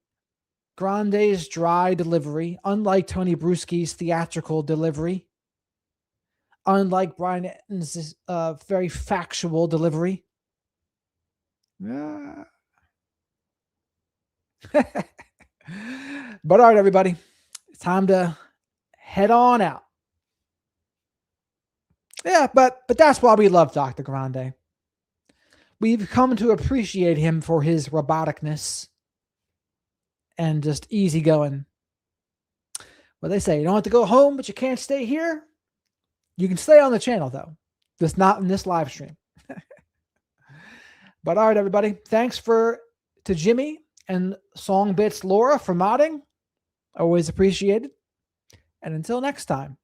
Grande's dry delivery, unlike Tony Bruschi's theatrical delivery, unlike Brian Etton's very factual delivery. But all right, everybody, it's time to head on out. Yeah, but that's why we love Dr. Grande. We've come to appreciate him for his roboticness and just easygoing. Well, they say you don't have to go home, but you can't stay here. You can stay on the channel, though. Just not in this live stream. But all right, everybody. Thanks to Jimmy and Songbits Laura for modding. Always appreciated. And until next time.